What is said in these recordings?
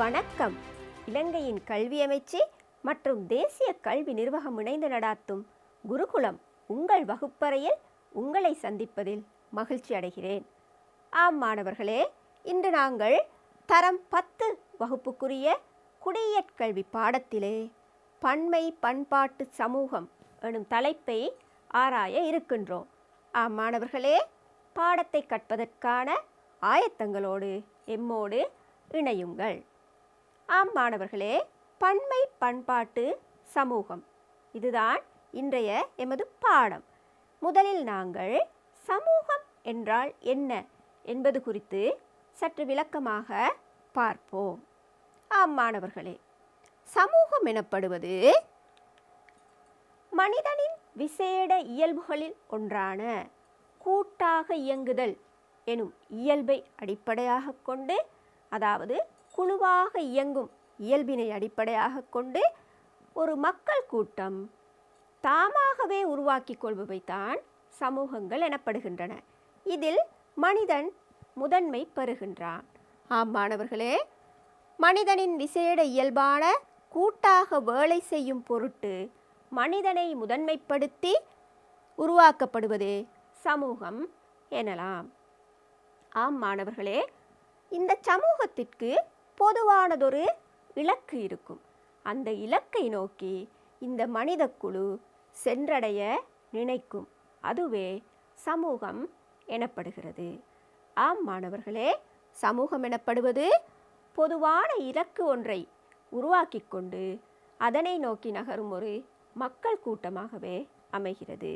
வணக்கம். இலங்கையின் கல்வி அமைச்சு மற்றும் தேசிய கல்வி நிர்வாகம் இணைந்து நடாத்தும் குருகுலம் உங்கள் வகுப்பறையில் உங்களை சந்திப்பதில் மகிழ்ச்சி அடைகிறேன். ஆம் மாணவர்களே, இன்று நாங்கள் தரம் 10 வகுப்புக்குரிய குடியியற்கல்வி பாடத்திலே பன்மை பண்பாட்டு சமூகம் எனும் தலைப்பை ஆராய இருக்கின்றோம். ஆம் மாணவர்களே, பாடத்தை கற்பதற்கான ஆயத்தங்களோடு எம்மோடு இணையுங்கள். ஆம் மாணவர்களே, பன்மை பண்பாட்டு சமூகம் இதுதான் இன்றைய எமது பாடம். முதலில் நாங்கள் சமூகம் என்றால் என்ன என்பது குறித்து சற்று விளக்கமாக பார்ப்போம். ஆம் மாணவர்களே, சமூகம் எனப்படுவது மனிதனின் விசேட இயல்புகளில் ஒன்றான கூட்டாக இயங்குதல் எனும் இயல்பை அடிப்படையாக கொண்டு, அதாவது குழுவாக இயங்கும் இயல்பினை அடிப்படையாக கொண்டு ஒரு மக்கள் கூட்டம் தாமாகவே உருவாக்கிக் கொள்பவைதான் சமூகங்கள் எனப்படுகின்றன. இதில் மனிதன் முதன்மை பெறுகின்றான். ஆம் மாணவர்களே, மனிதனின் விசேட இயல்பான கூட்டாக வேலை செய்யும் பொருட்டு மனிதனை முதன்மைப்படுத்தி உருவாக்கப்படுவதே சமூகம் எனலாம். ஆம் மாணவர்களே, இந்த சமூகத்திற்கு பொதுவானதொரு இலக்கு இருக்கும். அந்த இலக்கை நோக்கி இந்த மனித குழு சென்றடைய நினைக்கும். அதுவே சமூகம் எனப்படுகிறது. ஆம் மாணவர்களே, சமூகம் எனப்படுவது பொதுவான இலக்கு ஒன்றை உருவாக்கி கொண்டு அதனை நோக்கி நகரும் ஒரு மக்கள் கூட்டமாகவே அமைகிறது.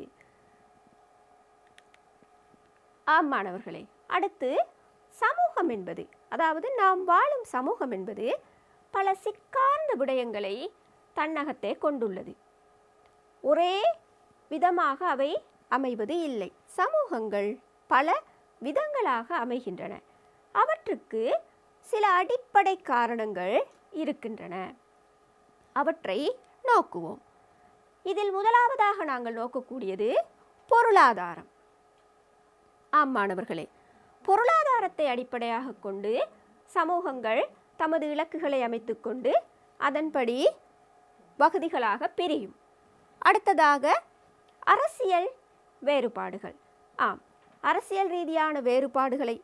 ஆம் மாணவர்களே, அடுத்து சமூகம் என்பது, அதாவது நாம் வாழும் சமூகம் என்பது பல சிக்கார்ந்த விடயங்களை தன்னகத்தே கொண்டுள்ளது. ஒரே விதமாக அவை அமைவது இல்லை. சமூகங்கள் பல விதங்களாக அமைகின்றன. அவற்றுக்கு சில அடிப்படை காரணங்கள் இருக்கின்றன. அவற்றை நோக்குவோம். இதில் முதலாவதாக நாங்கள் நோக்கக்கூடியது பொருளாதாரம். ஆம் மாணவர்களே, பொருளாதாரத்தை அடிப்படையாக கொண்டு சமூகங்கள் தமது இலக்குகளை அமைத்து கொண்டு அதன்படி பகுதிகளாக பிரியும். அடுத்ததாக அரசியல் வேறுபாடுகள். ஆம், அரசியல் ரீதியான வேறுபாடுகளை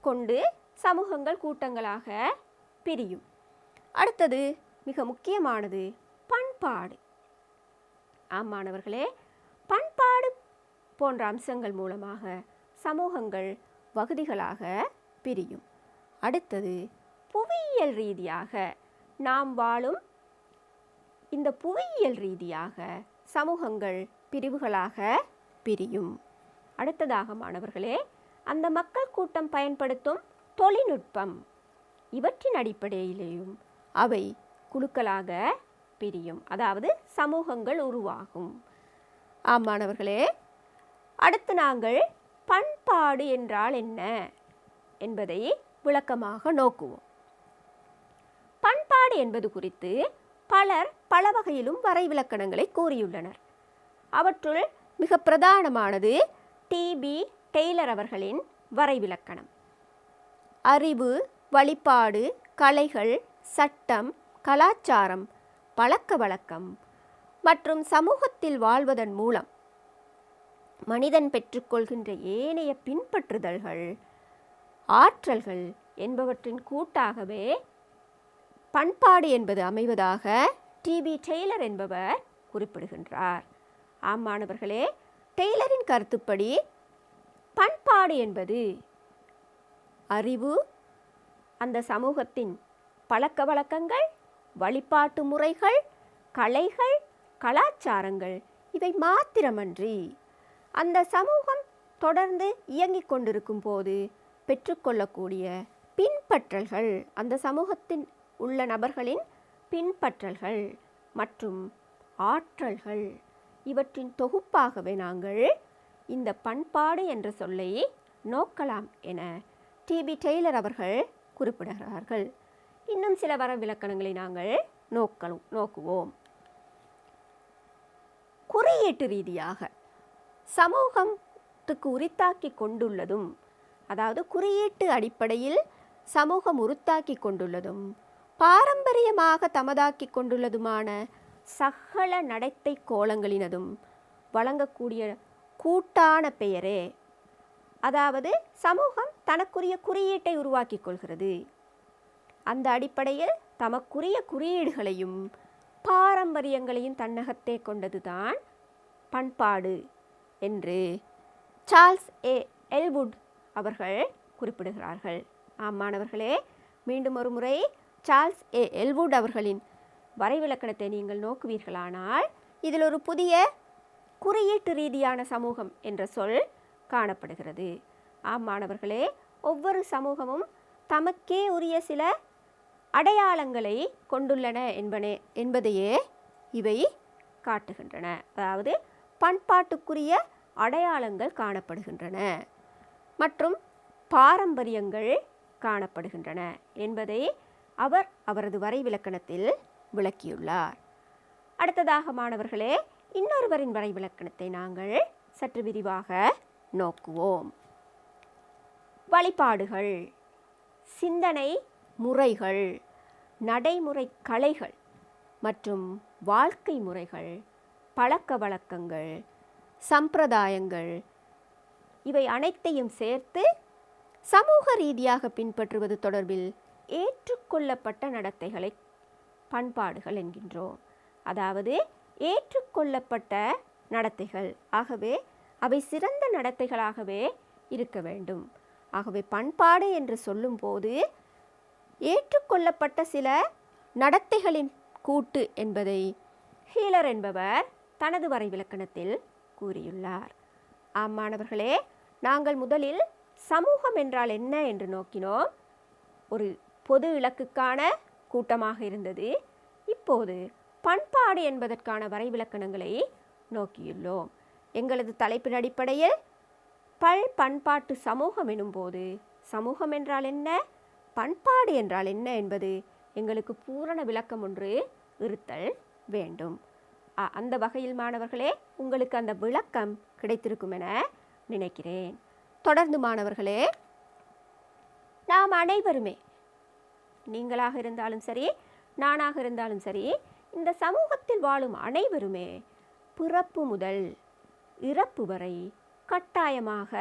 கொண்டு சமூகங்கள் கூட்டங்களாக பிரியும். அடுத்தது மிக முக்கியமானது பண்பாடு. ஆம் மாணவர்களே, பண்பாடு போன்ற அம்சங்கள் மூலமாக சமூகங்கள் வகுதிகளாக பிரியும். அடுத்தது புவியியல் ரீதியாக நாம் வாழும் இந்த புவியியல் ரீதியாக சமூகங்கள் பிரிவுகளாக பிரியும். அடுத்ததாக மாணவர்களே, அந்த மக்கள் கூட்டம் பயன்படுத்தும் தொழில்நுட்பம் இவற்றின் அடிப்படையிலேயும் அவை குழுக்களாக பிரியும், அதாவது சமூகங்கள் உருவாகும். ஆம் மாணவர்களே, அடுத்து நாங்கள் பண்பாடு என்றால் என்ன என்பதை விளக்கமாக நோக்குவோம். பண்பாடு என்பது குறித்து பலர் பல வகையிலும் வரைவிலக்கணங்களை கூறியுள்ளனர். அவற்றுள் மிக பிரதானமானது டி.பி. டெய்லர் அவர்களின் வரைவிலக்கணம். அறிவு, வழிபாடு, கலைகள், சட்டம், கலாச்சாரம், பழக்க வழக்கம் மற்றும் சமூகத்தில் வாழ்வதன் மூலம் மனிதன் பெற்றுக்கொள்கின்ற ஏனைய பின்பற்றுதல்கள், ஆற்றல்கள் என்பவற்றின் கூட்டாகவே பண்பாடு என்பது அமைவதாக டி.பி. டெய்லர் என்பவர் குறிப்பிடுகின்றார். ஆம் மாணவர்களே, டெய்லரின் கருத்துப்படி பண்பாடு என்பது அறிவு, அந்த சமூகத்தின் பழக்க வழக்கங்கள், வழிபாட்டு முறைகள், கலைகள், கலாச்சாரங்கள் இவை மாத்திரமன்றி அந்த சமூகம் தொடர்ந்து இயங்கிக் கொண்டிருக்கும் போது பெற்றுக்கொள்ளக்கூடிய பின்பற்றல்கள், அந்த சமூகத்தில் உள்ள நபர்களின் பின்பற்றல்கள் மற்றும் ஆற்றல்கள் இவற்றின் தொகுப்பாகவே நாங்கள் இந்த பண்பாடு என்ற சொல்லை நோக்கலாம் என டி.பி. டெய்லர் அவர்கள் குறிப்பிடுகிறார்கள். இன்னும் சில வரைவிலக்கணங்களை நாங்கள் நோக்குவோம். குறியீட்டு ரீதியாக சமூகத்துக்கு உரித்தாக்கி கொண்டுள்ளதும், அதாவது குறியீட்டு அடிப்படையில் சமூகம் உருத்தாக்கி கொண்டுள்ளதும் பாரம்பரியமாக தமதாக்கி கொண்டுள்ளதுமான சகல நடத்தை கோலங்களினதும் வழங்கக்கூடிய கூட்டான பெயரே. அதாவது சமூகம் தனக்குரிய குறியீட்டை உருவாக்கிக் கொள்கிறது. அந்த அடிப்படையில் தமக்குரிய குறியீடுகளையும் பாரம்பரியங்களையும் தன்னகத்தே கொண்டதுதான் பண்பாடு என்று சார்ல்ஸ் ஏ எல்வுட் அவர்கள் குறிப்பிடுகிறார்கள். மாணவர்களே, மீண்டும் ஒரு முறை சார்ல்ஸ் ஏ எல்வுட் அவர்களின் வரைவிலக்கணத்தை நீங்கள் நோக்குவீர்களானால் இதில் ஒரு புதிய குறியீட்டு ரீதியான சமூகம் என்ற சொல் காணப்படுகிறது. மாணவர்களே, ஒவ்வொரு சமூகமும் தமக்கே உரிய சில அடையாளங்களை கொண்டுள்ளன என்பதையே இவை காட்டுகின்றன. அதாவது பண்பாட்டுக்குரிய அடையாளங்கள் காணப்படுகின்றன மற்றும் பாரம்பரியங்கள் காணப்படுகின்றன என்பதை அவர் அவரது வரைவிலக்கணத்தில் விளக்கியுள்ளார். அடுத்ததாக மாணவர்களே, இன்னொருவரின் வரைவிலக்கணத்தை நாங்கள் சற்று விரிவாக நோக்குவோம். வழிபாடுகள், சிந்தனை முறைகள், நடைமுறை கலைகள் மற்றும் வாழ்க்கை முறைகள், பழக்க வழக்கங்கள், சம்பிரதாயங்கள் இவை அனைத்தையும் சேர்த்து சமூக ரீதியாக பின்பற்றுவது தொடர்பில் ஏற்றுக்கொள்ளப்பட்ட நடத்தைகளை பண்பாடுகள் என்கின்றோம். அதாவது ஏற்றுக்கொள்ளப்பட்ட நடத்தைகள், ஆகவே அவை சிறந்த நடத்தைகளாகவே இருக்க வேண்டும். ஆகவே பண்பாடு என்று சொல்லும்போது ஏற்றுக்கொள்ளப்பட்ட சில நடத்தைகளின் கூட்டு என்பதை ஹீலர் என்பவர் தனது வரைவிலக்கணத்தில் கூறியுள்ளார். மாணவர்களே, நாங்கள் முதலில் சமூகம் என்றால் என்ன என்று நோக்கினோம். ஒரு பொது இலக்குக்கான கூட்டமாக இருந்தது. இப்போது பண்பாடு என்பதற்கான வரைவிலக்கணங்களை நோக்கியுள்ளோம். எங்களது தலைப்பின் அடிப்படையில் பண்பாட்டு சமூகம் எனும்போது சமூகம் என்றால் என்ன, பண்பாடு என்றால் என்ன என்பது எங்களுக்கு பூரண விளக்கம் ஒன்று இருத்தல் வேண்டும். அந்த வகையில் மாணவர்களே, உங்களுக்கு அந்த விளக்கம் கிடைத்திருக்கும் என நினைக்கிறேன். தொடர்ந்து மாணவர்களே, நாம் அனைவருமே, நீங்களாக இருந்தாலும் சரி, நானாக இருந்தாலும் சரி, இந்த சமூகத்தில் வாழும் அனைவருமே பிறப்பு முதல் இறப்பு வரை கட்டாயமாக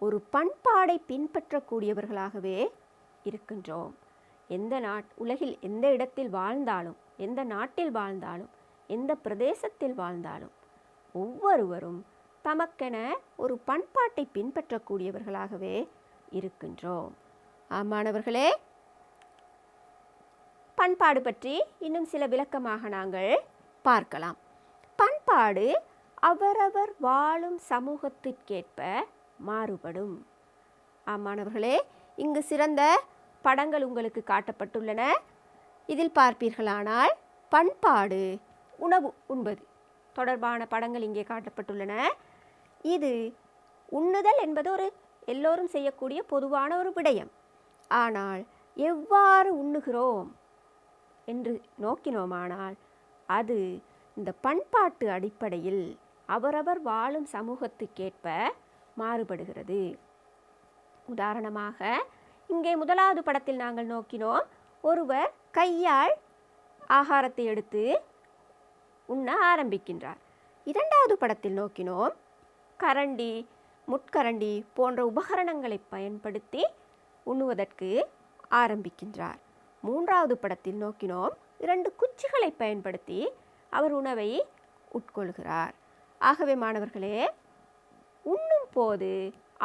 ஒரு பண்பாடை பின்பற்றக்கூடியவர்களாகவே இருக்கின்றோம். உலகில் எந்த இடத்தில் வாழ்ந்தாலும், எந்த நாட்டில் வாழ்ந்தாலும், எந்த பிரதேசத்தில் வாழ்ந்தாலும் ஒவ்வொருவரும் தமக்கென ஒரு பண்பாட்டை பின்பற்றக்கூடியவர்களாகவே இருக்கின்றோம். மாணவர்களே, பண்பாடு பற்றி இன்னும் சில விளக்கமாக நாங்கள் பார்க்கலாம். பண்பாடு அவரவர் வாழும் சமூகத்திற்கேற்ப மாறுபடும். மாணவர்களே, இங்கு சிறந்த படங்கள் உங்களுக்கு காட்டப்பட்டுள்ளன. இதில் பார்ப்பீர்களானால் பண்பாடு உணவு உண்பது தொடர்பான படங்கள் இங்கே காட்டப்பட்டுள்ளன. இது உண்ணுதல் என்பது ஒரு எல்லோரும் செய்யக்கூடிய பொதுவான ஒரு விடயம். ஆனால் எவ்வாறு உண்ணுகிறோம் என்று நோக்கினோமானால் அது இந்த பண்பாட்டு அடிப்படையில் அவரவர் வாழும் சமூகத்துக்கேற்ப மாறுபடுகிறது. உதாரணமாக இங்கே முதலாவது படத்தில் நாங்கள் நோக்கினோம், ஒருவர் கையால் ஆகாரத்தை எடுத்து உண்ண ஆரம்பிக்கின்றார். இரண்டாவது படத்தில் நோக்கினோம், கரண்டி, முட்கரண்டி போன்ற உபகரணங்களை பயன்படுத்தி உண்ணுவதற்கு ஆரம்பிக்கின்றார். மூன்றாவது படத்தில் நோக்கினோம், 2 குச்சிகளை பயன்படுத்தி அவர் உணவை உட்கொள்கிறார். ஆகவே மாணவர்களே, உண்ணும் போது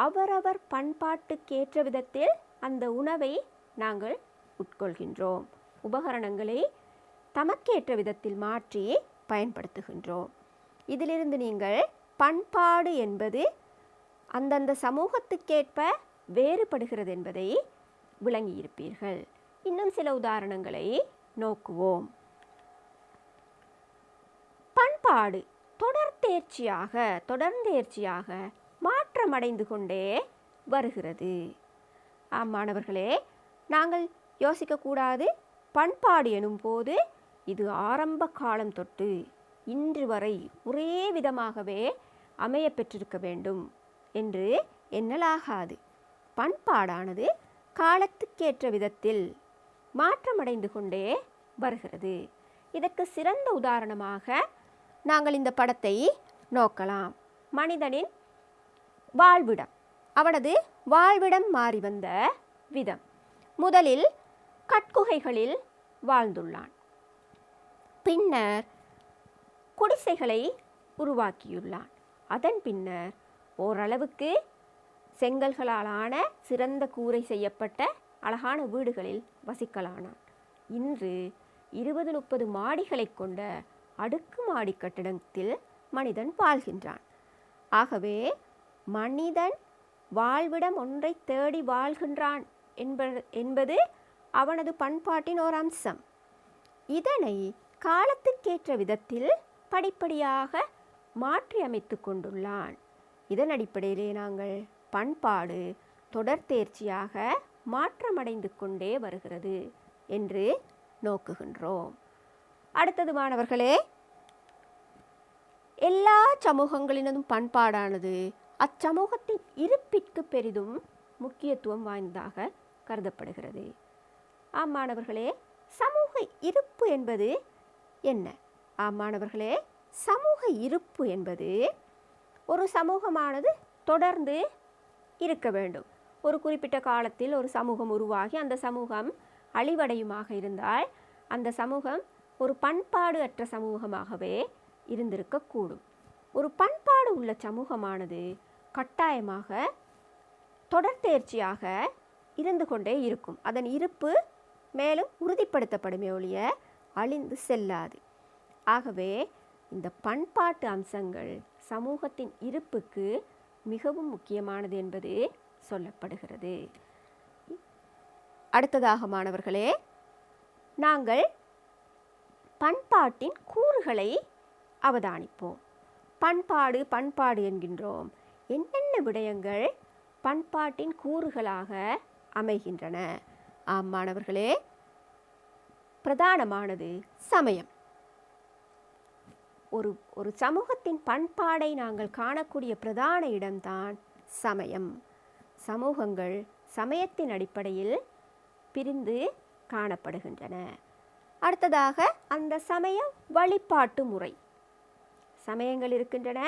அவரவர் பண்பாட்டுக்கேற்ற விதத்தில் அந்த உணவை நாங்கள் உட்கொள்கின்றோம். உபகரணங்களை தமக்கேற்ற விதத்தில் மாற்றி பயன்படுத்துகின்றோம். இதிலிருந்து நீங்கள் பண்பாடு என்பது அந்தந்த சமூகத்துக்கேற்ப வேறுபடுகிறது என்பதை விளங்கியிருப்பீர்கள். இன்னும் சில உதாரணங்களை நோக்குவோம். பண்பாடு தொடர்ந்தேர்ச்சியாக மாற்றமடைந்து கொண்டே வருகிறது. மாணவர்களே, நாங்கள் யோசிக்கக்கூடாது, பண்பாடு எனும் போது இது ஆரம்ப காலம் தொட்டு இன்று வரை ஒரே விதமாகவே அமைய பெற்றிருக்க வேண்டும் என்று எண்ணலாகாது. பண்பாடானது காலத்துக்கேற்ற விதத்தில் மாற்றமடைந்து கொண்டே வருகிறது. இதற்கு சிறந்த உதாரணமாக நாங்கள் இந்த படத்தை நோக்கலாம். மனிதனின் வாழ்விடம், அவனது வாழ்விடம் மாறி வந்த விதம். முதலில் கட்குகைகளில் வாழ்ந்துள்ளான். பின்னர் குடிசைகளை உருவாக்கியுள்ளான். அதன் பின்னர் ஓரளவுக்கு செங்கல்களாலான சிறந்த கூரை செய்யப்பட்ட அழகான வீடுகளில் வசிக்கலானான். இன்று 20-30 மாடிகளை கொண்ட அடுக்குமாடி கட்டிடத்தில் மனிதன் வாழ்கின்றான். ஆகவே மனிதன் வாழ்விடம் ஒன்றை தேடி வாழ்கின்றான் என்பது அவனது பண்பாட்டின் ஒரு அம்சம். இதனை காலத்துக்கேற்ற விதத்தில் படிப்படியாக மாற்றி அமைத்து கொண்டுள்ளான். இதன் அடிப்படையிலே நாங்கள் பண்பாடு தொடர்ந்தேர்ச்சியாக மாற்றமடைந்து கொண்டே வருகிறது என்று நோக்குகின்றோம். அடுத்தது மாணவர்களே, எல்லா சமூகங்களினதும் பண்பாடானது அச்சமூகத்தின் இருப்பிற்கு பெரிதும் முக்கியத்துவம் வாய்ந்ததாக கருதப்படுகிறது. ஆம் மாணவர்களே, சமூக இருப்பு என்பது என்ன? ஆம் மாணவர்களே, சமூக இருப்பு என்பது ஒரு சமூகமானது தொடர்ந்து இருக்க வேண்டும். ஒரு குறிப்பிட்ட காலத்தில் ஒரு சமூகம் உருவாகி அந்த சமூகம் அழிவடையுமாக இருந்தால் அந்த சமூகம் ஒரு பண்பாடு அற்ற சமூகமாகவே இருந்திருக்கக்கூடும். ஒரு பண்பாடு உள்ள சமூகமானது கட்டாயமாக தொடர்ந்தேர்ச்சியாக இருந்து கொண்டே இருக்கும். அதன் இருப்பு மேலும் உறுதிப்படுத்தப்படுமே ஒழிய அழிந்து செல்லாது. ஆகவே இந்த பண்பாட்டு அம்சங்கள் சமூகத்தின் இருப்புக்கு மிகவும் முக்கியமானது என்பது சொல்லப்படுகிறது. அடுத்ததாக மாணவர்களே, நாங்கள் பண்பாட்டின் கூறுகளை அவதானிப்போம். பண்பாடு என்கின்றோம். என்னென்ன விடயங்கள் பண்பாட்டின் கூறுகளாக அமைகின்றன? ஆம் மாணவர்களே, பிரதானமானது சமயம். ஒரு சமூகத்தின் பண்பாடை நாங்கள் காணக்கூடிய பிரதான இடம்தான் சமயம். சமூகங்கள் சமயத்தின் அடிப்படையில் பிரிந்து காணப்படுகின்றன. அடுத்ததாக அந்த சமய வழிபாட்டு முறை. சமயங்கள் இருக்கின்றன,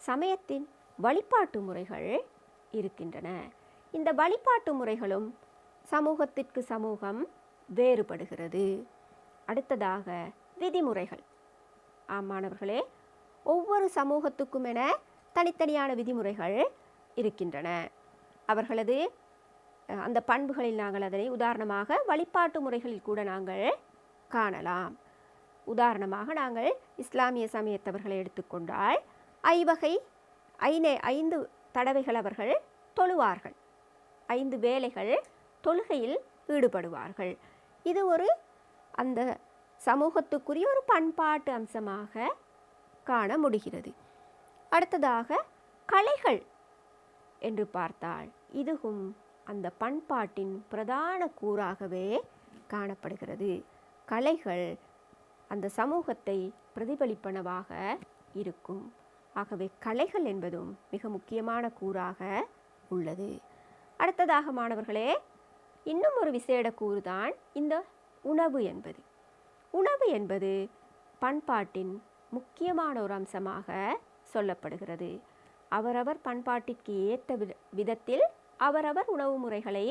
சமயத்தின் வழிபாட்டு முறைகள் இருக்கின்றன. இந்த வழிபாட்டு முறைகளும் சமூகத்திற்கு சமூகம் வேறுபடுகிறது. அடுத்ததாக விதிமுறைகள். ஆம் மாணவர்களே, ஒவ்வொரு சமூகத்துக்கும் என தனித்தனியான விதிமுறைகள் இருக்கின்றன. அவர்களது அந்த பண்புகளில் நாங்கள் அதனை உதாரணமாக வழிபாட்டு முறைகளில் கூட நாங்கள் காணலாம். உதாரணமாக நாங்கள் இஸ்லாமிய சமயத்தவர்களை எடுத்துக்கொண்டால் 5 தடவைகள் அவர்கள் தொழுவார்கள். 5 வேளைகள் தொழுகையில் ஈடுபடுவார்கள். இது ஒரு அந்த சமூகத்துக்குரிய ஒரு பண்பாட்டு அம்சமாக காண முடிகிறது. அடுத்ததாக கலைகள் என்று பார்த்தால் இதுவும் அந்த பண்பாட்டின் பிரதான கூறாகவே காணப்படுகிறது. கலைகள் அந்த சமூகத்தை பிரதிபலிப்பனவாக இருக்கும். ஆகவே கலைகள் என்பதும் மிக முக்கியமான கூறாக உள்ளது. அடுத்ததாக மாணவர்களே, இன்னும் ஒரு விசேட கூறுதான் இந்த உணவு என்பது. உணவு என்பது பண்பாட்டின் முக்கியமான ஒரு அம்சமாக சொல்லப்படுகிறது. அவரவர் பண்பாட்டிற்கு ஏற்ற விதத்தில் அவரவர் உணவு முறைகளை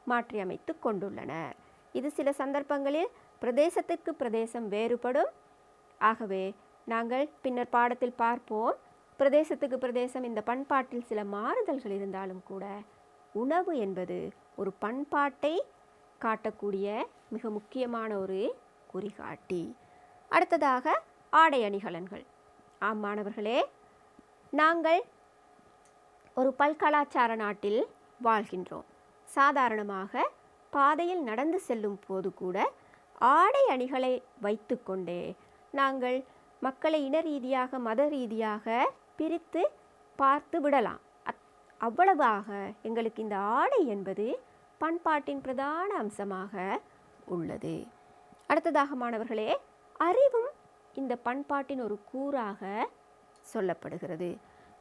மாற்றியமைத்து கொண்டுள்ளனர். இது சில சந்தர்ப்பங்களில் பிரதேசத்திற்கு பிரதேசம் வேறுபடும். ஆகவே நாங்கள் பின்னர் பாடத்தில் பார்ப்போம். பிரதேசத்துக்கு பிரதேசம் இந்த பண்பாட்டில் சில மாறுதல்கள் இருந்தாலும் கூட உணவு என்பது ஒரு பண்பாட்டை காட்டக்கூடிய மிக முக்கியமான ஒரு குறிகாட்டி. அடுத்ததாக ஆடை அணிகலன்கள். ஆம் மாணவர்களே, நாங்கள் ஒரு பல்கலாச்சார நாட்டில் வாழ்கின்றோம். சாதாரணமாக பாதையில் நடந்து செல்லும் போது கூட ஆடை அணிகளை வைத்துக்கொண்டே நாங்கள் மக்களை இன ரீதியாக மத ரீதியாக பிரித்து பார்த்து விடலாம். அவ்வளவாக எங்களுக்கு இந்த ஆடை என்பது பண்பாட்டின் பிரதான அம்சமாக உள்ளது. அடுத்ததாக மாணவர்களே, அறிவும் இந்த பண்பாட்டின் ஒரு கூறாக சொல்லப்படுகிறது.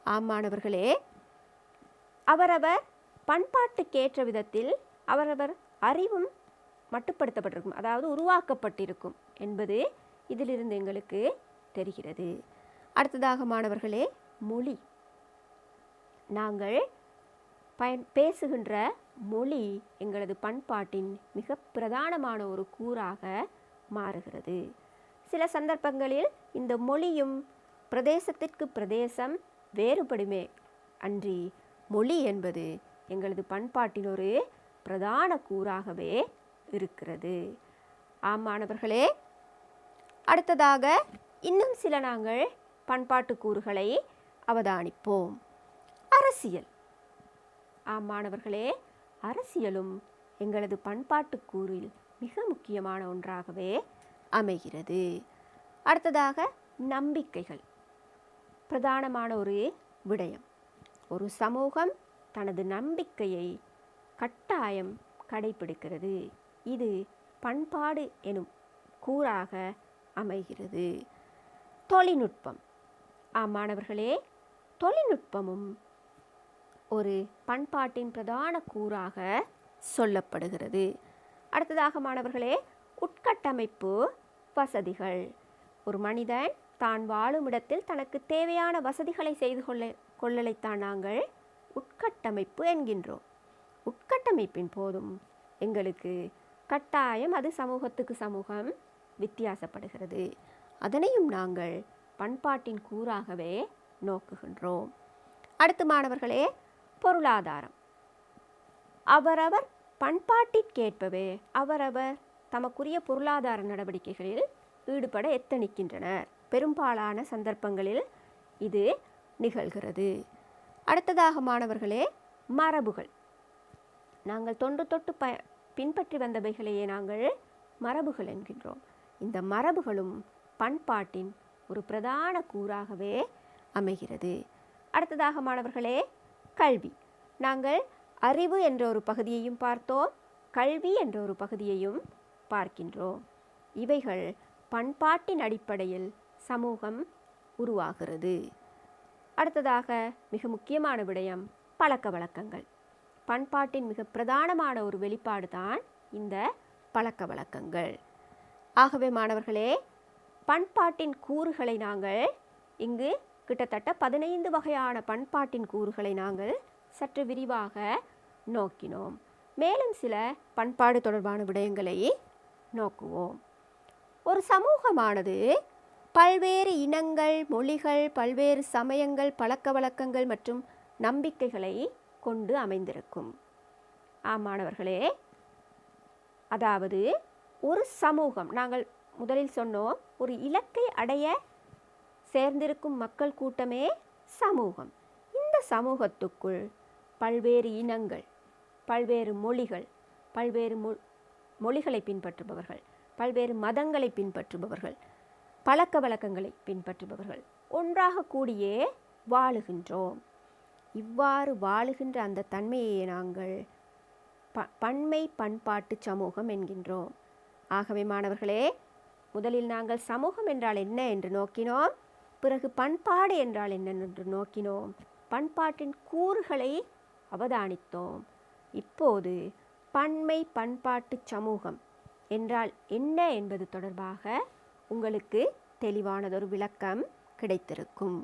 ஆம் மாணவர்களே, அவரவர் பண்பாட்டுக்கேற்ற விதத்தில் அவரவர் அறிவும் மட்டுப்படுத்தப்பட்டிருக்கும், அதாவது உருவாக்கப்பட்டிருக்கும் என்பது இதிலிருந்து எங்களுக்கு தெரிகிறது. அடுத்ததாக மாணவர்களே, மொழி. நாங்கள் பேசுகின்ற மொழி எங்களது பண்பாட்டின் மிக பிரதானமான ஒரு கூறாக மாறுகிறது. சில சந்தர்ப்பங்களில் இந்த மொழியும் பிரதேசத்திற்கு பிரதேசம் வேறுபடுமே அன்றி மொழி என்பது எங்களது பண்பாட்டின் ஒரு பிரதான கூறாகவே இருக்கிறது. மாணவர்களே, அடுத்ததாக இன்னும் சில நாங்கள் பண்பாட்டு கூறுகளை அவதானிப்போம். அரசியல். மாணவர்களே, அரசியலும் எங்களது பண்பாட்டு கூறில் மிக முக்கியமான ஒன்றாகவே அமைகிறது. அடுத்ததாக நம்பிக்கைகள் பிரதானமான ஒரு விடயம். ஒரு சமூகம் தனது நம்பிக்கையை கட்டாயம் கடைபிடிக்கிறது. இது பண்பாடு எனும் கூறாக அமைகிறது. தொழில்நுட்பம். மாணவர்களே, தொழில்நுட்பமும் ஒரு பண்பாட்டின் பிரதான கூறாக சொல்லப்படுகிறது. அடுத்ததாக மாணவர்களே, உட்கட்டமைப்பு வசதிகள். ஒரு மனிதன் தான் வாழும் இடத்தில் தனக்கு தேவையான வசதிகளை செய்து கொள்ளலைத்தான் நாங்கள் உட்கட்டமைப்பு என்கின்றோம். உட்கட்டமைப்பின் போதும் எங்களுக்கு கட்டாயம் அது சமூகத்துக்கு சமூகம் வித்தியாசப்படுகிறது. அதனையும் நாங்கள் பண்பாட்டின் கூறாகவே நோக்குகின்றோம். அடுத்து மாணவர்களே, பொருளாதாரம். அவரவர் பண்பாட்டிற்கேற்பவே அவரவர் தமக்குரிய பொருளாதார நடவடிக்கைகளில் ஈடுபட எத்தனிக்கின்றனர். பெரும்பாலான சந்தர்ப்பங்களில் இது நிகழ்கிறது. அடுத்ததாக மாணவர்களே, மரபுகள். நாங்கள் தொன்று தொட்டு பின்பற்றி வந்தவைகளையே நாங்கள் மரபுகள் என்கின்றோம். இந்த மரபுகளும் பண்பாட்டின் ஒரு பிரதான கூறாகவே அமைகிறது. அடுத்ததாக மாணவர்களே, கல்வி. நாங்கள் அறிவு என்ற ஒரு பகுதியையும் பார்த்தோம், கல்வி என்ற ஒரு பகுதியையும் பார்க்கின்றோம். இவைகள் பண்பாட்டின் அடிப்படையில் சமூகம் உருவாகிறது. அடுத்ததாக மிக முக்கியமான விடயம் பழக்க வழக்கங்கள். பண்பாட்டின் மிக பிரதானமான ஒரு வெளிப்பாடு தான் இந்த பழக்க வழக்கங்கள். ஆகவே மாணவர்களே, பண்பாட்டின் கூறுகளை நாங்கள் இங்கு கிட்டத்தட்ட 15 வகையான பண்பாட்டின் கூறுகளை நாங்கள் சற்று விரிவாக நோக்கினோம். மேலும் சில பண்பாடு தொடர்பான விடயங்களை நோக்குவோம். ஒரு சமூகமானது பல்வேறு இனங்கள், மொழிகள், பல்வேறு சமயங்கள், பழக்க வழக்கங்கள் மற்றும் நம்பிக்கைகளை கொண்டு அமைந்திருக்கும். மாணவர்களே, அதாவது ஒரு சமூகம், நாங்கள் முதலில் சொன்னோம், ஒரு இலக்கை அடைய சேர்ந்திருக்கும் மக்கள் கூட்டமே சமூகம். இந்த சமூகத்துக்குள் பல்வேறு இனங்கள், பல்வேறு மொழிகள், பல்வேறு மொழிகளை பின்பற்றுபவர்கள், பல்வேறு மதங்களை பின்பற்றுபவர்கள், பழக்க வழக்கங்களை பின்பற்றுபவர்கள் ஒன்றாக கூடியே வாழுகின்றோம். இவ்வாறு வாழுகின்ற அந்த தன்மையை நாங்கள் பன்மை பண்பாட்டு சமூகம் என்கின்றோம். ஆகவே மாணவர்களே, முதலில் நாங்கள் சமூகம் என்றால் என்ன என்று நோக்கினோம், பிறகு பண்பாடு என்றால் என்ன என்று நோக்கினோம், பண்பாட்டின் கூறுகளை அவதானித்தோம். இப்போது பன்மை பண்பாட்டு சமூகம் என்றால் என்ன என்பது தொடர்பாக உங்களுக்கு தெளிவானதொரு விளக்கம் கிடைத்திருக்கும்.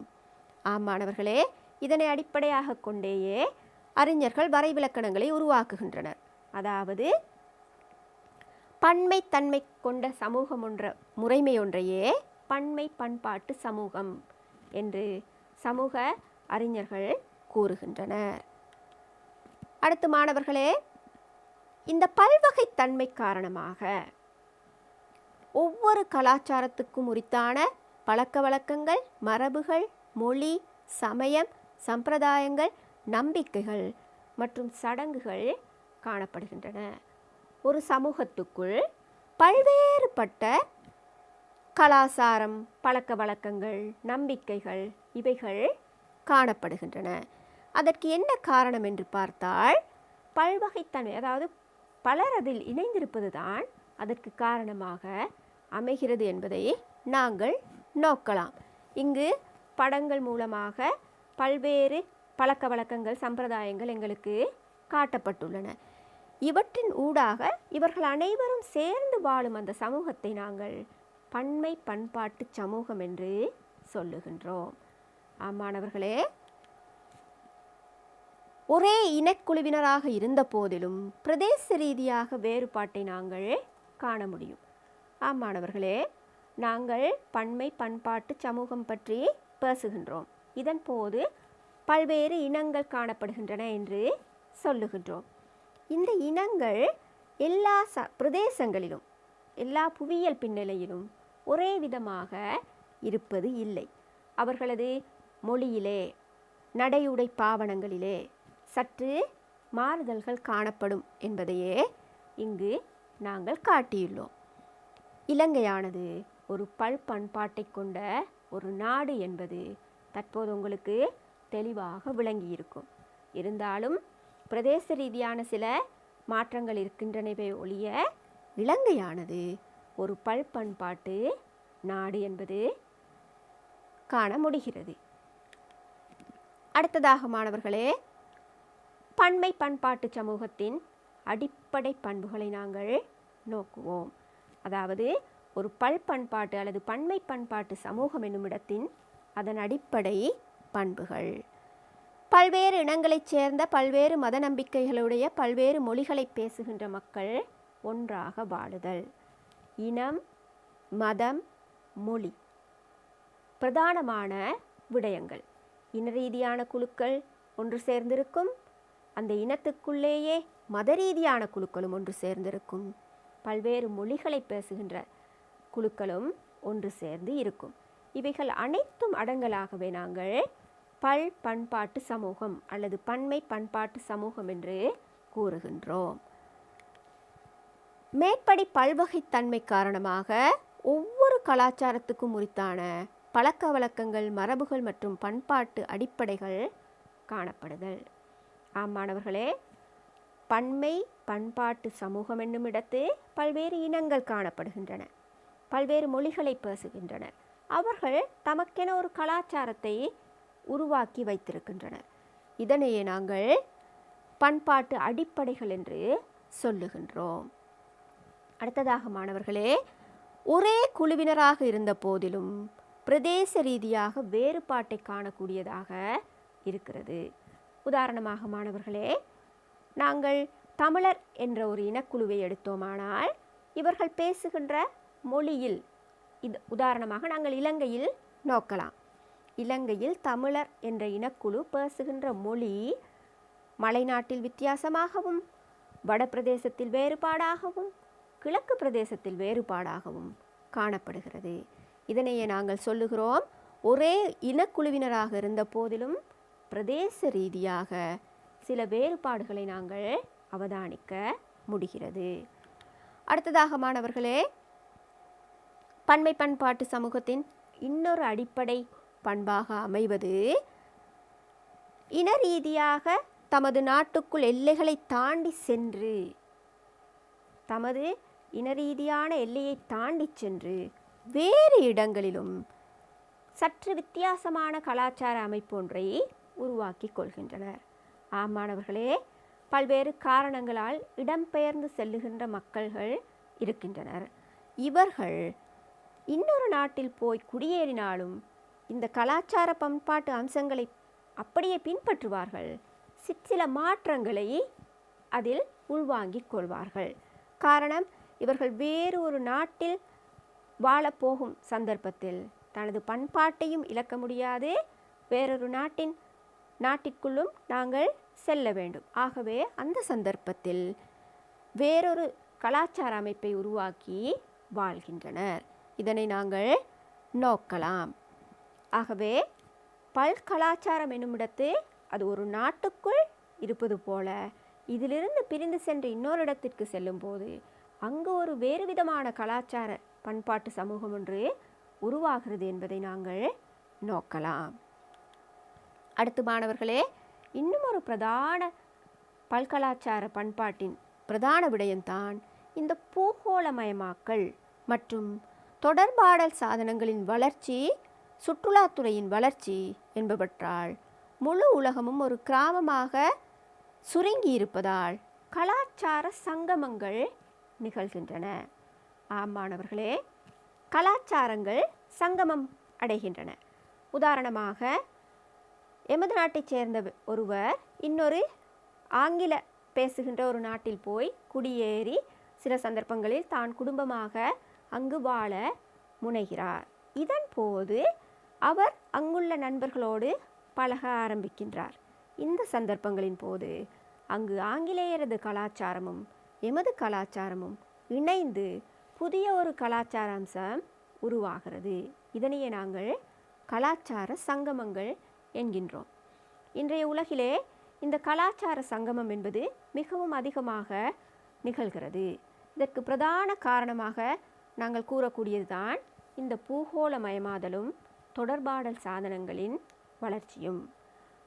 மாணவர்களே, இதனை அடிப்படையாக கொண்டேயே அறிஞர்கள் வரைவிலக்கணங்களை உருவாக்குகின்றனர். அதாவது பன்மை தன்மை கொண்ட சமூகம் முறைமை ஒன்றையே பன்மை பண்பாட்டு சமூகம் என்று சமூக அறிஞர்கள் கூறுகின்றனர். அடுத்து மாணவர்களே, இந்த பல்வகைத்தன்மை காரணமாக ஒவ்வொரு கலாச்சாரத்துக்கும் உரித்தான பழக்க வழக்கங்கள், மரபுகள், மொழி, சமயம், சம்பிரதாயங்கள், நம்பிக்கைகள் மற்றும் சடங்குகள் காணப்படுகின்றன. ஒரு சமூகத்துக்குள் பல்வேறுபட்ட கலாச்சாரம், பழக்க வழக்கங்கள், நம்பிக்கைகள் இவைகள் காணப்படுகின்றன. அதற்கு என்ன காரணம் என்று பார்த்தால், பல்வகைத்தன்மை, அதாவது பலர் அதில் இணைந்திருப்பது தான் அதற்கு காரணமாக அமைகிறது என்பதை நாங்கள் நோக்கலாம். இங்கு படங்கள் மூலமாக பல்வேறு பழக்க வழக்கங்கள், சம்பிரதாயங்கள் எங்களுக்கு காட்டப்பட்டுள்ளன. இவற்றின் ஊடாக இவர்கள் அனைவரும் சேர்ந்து வாழும் அந்த சமூகத்தை நாங்கள் பன்மை பண்பாட்டு சமூகம் என்று சொல்லுகின்றோம். மாணவர்களே, ஒரே இனக்குழுவினராக இருந்த போதிலும் பிரதேச ரீதியாக வேறுபாட்டை நாங்கள் காண முடியும். மாணவர்களே, நாங்கள் பன்மை பண்பாட்டு சமூகம் பற்றி பேசுகின்றோம். இதன் போது பல்வேறு இனங்கள் காணப்படுகின்றன என்று சொல்லுகின்றோம். இந்த இனங்கள் எல்லா பிரதேசங்களிலும் எல்லா புவியியல் பின்னணியிலும் ஒரே விதமாக இருப்பது இல்லை. அவர்களது மொழியிலே, நடையுடை பாவனங்களிலே சற்று மாறுதல்கள் காணப்படும் என்பதையே இங்கு நாங்கள் காட்டியுள்ளோம். இலங்கையானது ஒரு பண்பாட்டை கொண்ட ஒரு நாடு என்பது தற்போது உங்களுக்கு தெளிவாக விளங்கியிருக்கும். இருந்தாலும் பிரதேச ரீதியான சில மாற்றங்கள் இருக்கின்றனவே ஒழிய இலங்கையானது ஒரு பண்பாட்டு நாடு என்பது காண முடிகிறது. அடுத்ததாக மாணவர்களே, பன்மை பண்பாட்டு சமூகத்தின் அடிப்படை பண்புகளை நாங்கள் நோக்குவோம். அதாவது ஒரு பண்பாட்டு அல்லது பன்மை பண்பாட்டு சமூகம் என்னும் இடத்தின் அதன் அடிப்படை பண்புகள். பல்வேறு இனங்களைச் சேர்ந்த பல்வேறு மத நம்பிக்கைகளுடைய பல்வேறு மொழிகளை பேசுகின்ற மக்கள் ஒன்றாக வாழுதல். இனம், மதம், மொழி பிரதானமான விடயங்கள். இன ரீதியான குழுக்கள் ஒன்று சேர்ந்திருக்கும். அந்த இனத்துக்குள்ளேயே மத ரீதியான குழுக்களும் ஒன்று சேர்ந்திருக்கும். பல்வேறு மொழிகளை பேசுகின்ற குழுக்களும் ஒன்று சேர்ந்து இருக்கும். இவைகள் அனைத்தும் அடங்கலாகவே நாங்கள் பண்பாட்டு சமூகம் அல்லது பன்மை பண்பாட்டு சமூகம் என்று கூறுகின்றோம். மேற்படி பல்வகைத்தன்மை காரணமாக ஒவ்வொரு கலாச்சாரத்துக்கும் உரித்தான பழக்க வழக்கங்கள், மரபுகள் மற்றும் பண்பாட்டு அடிப்படைகள் காணப்படுதல். மாணவர்களே, பன்மை பண்பாட்டு சமூகம் என்னும் இடத்து பல்வேறு இனங்கள் காணப்படுகின்றன. பல்வேறு மொழிகளை பேசுகின்றனர். அவர்கள் தமக்கென ஒரு கலாச்சாரத்தை உருவாக்கி வைத்திருக்கின்றனர். இதனையே நாங்கள் பண்பாட்டு அடிப்படைகள் என்று சொல்லுகின்றோம். அடுத்ததாக மாணவர்களே, ஒரே குழுவினராக இருந்த போதிலும் பிரதேச ரீதியாக வேறுபாட்டை காணக்கூடியதாக இருக்கிறது. உதாரணமாக மாணவர்களே, நாங்கள் தமிழர் என்ற ஒரு இனக்குழுவை எடுத்தோமானால் இவர்கள் பேசுகின்ற மொழியில் உதாரணமாக நாங்கள் இலங்கையில் நோக்கலாம். இலங்கையில் தமிழர் என்ற இனக்குழு பேசுகின்ற மொழி மலைநாட்டில் வித்தியாசமாகவும், வடபிரதேசத்தில் வேறுபாடாகவும், கிழக்கு பிரதேசத்தில் வேறுபாடாகவும் காணப்படுகிறது. இதனையே நாங்கள் சொல்லுகிறோம், ஒரே இனக்குழுவினராக இருந்த போதிலும் பிரதேச ரீதியாக சில வேறுபாடுகளை நாங்கள் அவதானிக்க முடிகிறது. அடுத்ததாக மாணவர்களே, பன்மை பண்பாட்டு சமூகத்தின் இன்னொரு அடிப்படை பண்பாக அமைவது இன ரீதியாக தமது நாட்டுக்குள் எல்லைகளை தாண்டி சென்று, தமது இன ரீதியான எல்லையை தாண்டி சென்று வேறு இடங்களிலும் சற்று வித்தியாசமான கலாச்சார அமைப்பு ஒன்றை உருவாக்கி கொள்கின்றனர். மாணவர்களே, பல்வேறு காரணங்களால் இடம்பெயர்ந்து செல்லுகின்ற மக்கள்கள் இருக்கின்றனர். இவர்கள் இன்னொரு நாட்டில் போய் குடியேறினாலும் இந்த கலாச்சார பண்பாட்டு அம்சங்களை அப்படியே பின்பற்றுவார்கள். சில மாற்றங்களை அதில் உள்வாங்கிக் கொள்வார்கள். காரணம், இவர்கள் வேறு ஒரு நாட்டில் வாழப்போகும் சந்தர்ப்பத்தில் தனது பண்பாட்டையும் இழக்க முடியாது, வேறொரு நாட்டிற்குள்ளும் நாங்கள் செல்ல வேண்டும். ஆகவே அந்த சந்தர்ப்பத்தில் வேறொரு கலாச்சார அமைப்பை உருவாக்கி வாழ்கின்றனர். இதனை நாங்கள் நோக்கலாம். ஆகவே பல்கலாச்சாரம் என்னுமிடத்து அது ஒரு நாட்டுக்குள் இருப்பது போல இதிலிருந்து பிரிந்து சென்று இன்னொரு இடத்திற்கு செல்லும்போது அங்கு ஒரு வேறு விதமான கலாச்சார பண்பாட்டு சமூகம் ஒன்று உருவாகிறது என்பதை நாங்கள் நோக்கலாம். அடுத்து மாணவர்களே, இன்னும் ஒரு பிரதான பல்கலாச்சார பண்பாட்டின் பிரதான விடயம்தான் இந்த பூகோளமயமாக்கல் மற்றும் தொடர்பாடல் சாதனங்களின் வளர்ச்சி, சுற்றுலாத்துறையின் வளர்ச்சி என்பவற்றால் முழு உலகமும் ஒரு கிராமமாக சுருங்கி இருப்பதால் கலாச்சார சங்கமங்கள் நிகழ்கின்றன. மாணவர்களே, கலாச்சாரங்கள் சங்கமம் அடைகின்றன. உதாரணமாக, எமது நாட்டைச் சேர்ந்த ஒருவர் இன்னொரு ஆங்கில பேசுகின்ற ஒரு நாட்டில் போய் குடியேறி சில சந்தர்ப்பங்களில் தான் குடும்பமாக அங்கு வாழ முனைகிறார். இதன் போது அவர் அங்குள்ள நண்பர்களோடு பழக ஆரம்பிக்கின்றார். இந்த சந்தர்ப்பங்களின் போது அங்கு ஆங்கிலேயரது கலாச்சாரமும் எமது கலாச்சாரமும் இணைந்து புதிய ஒரு கலாச்சார அம்சம் உருவாகிறது. இதனையே நாங்கள் கலாச்சார சங்கமங்கள் என்கின்றோம். இன்றைய உலகிலே இந்த கலாச்சார சங்கமம் என்பது மிகவும் அதிகமாக நிகழ்கிறது. இதற்கு பிரதான காரணமாக நாங்கள் கூறக்கூடியதுதான் இந்த பூகோளமயமாதலும் தொடர்பாடல் சாதனங்களின் வளர்ச்சியும்.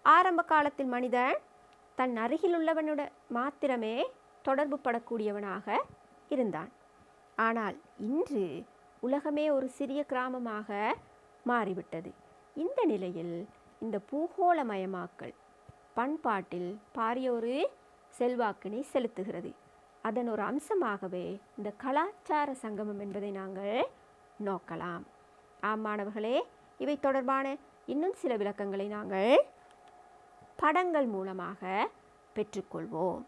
ஆரம்ப காலத்தில் மனிதன் தன் அருகிலுள்ளவனுட மாத்திரமே தொடர்பு படக்கூடியவனாக இருந்தான். ஆனால் இன்று உலகமே ஒரு சிறிய கிராமமாக மாறிவிட்டது. இந்த நிலையில் இந்த பூகோளமயமாக்கல் பண்பாட்டில் பாரிய ஒரு செல்வாக்கினை செலுத்துகிறது. அதன் ஒரு அம்சமாகவே இந்த கலாச்சார சங்கமம் என்பதை நாங்கள் நோக்கலாம். மாணவர்களே, இவை தொடர்பான இன்னும் சில விளக்கங்களை நாங்கள் படங்கள் மூலமாக பெற்றுக்கொள்வோம்.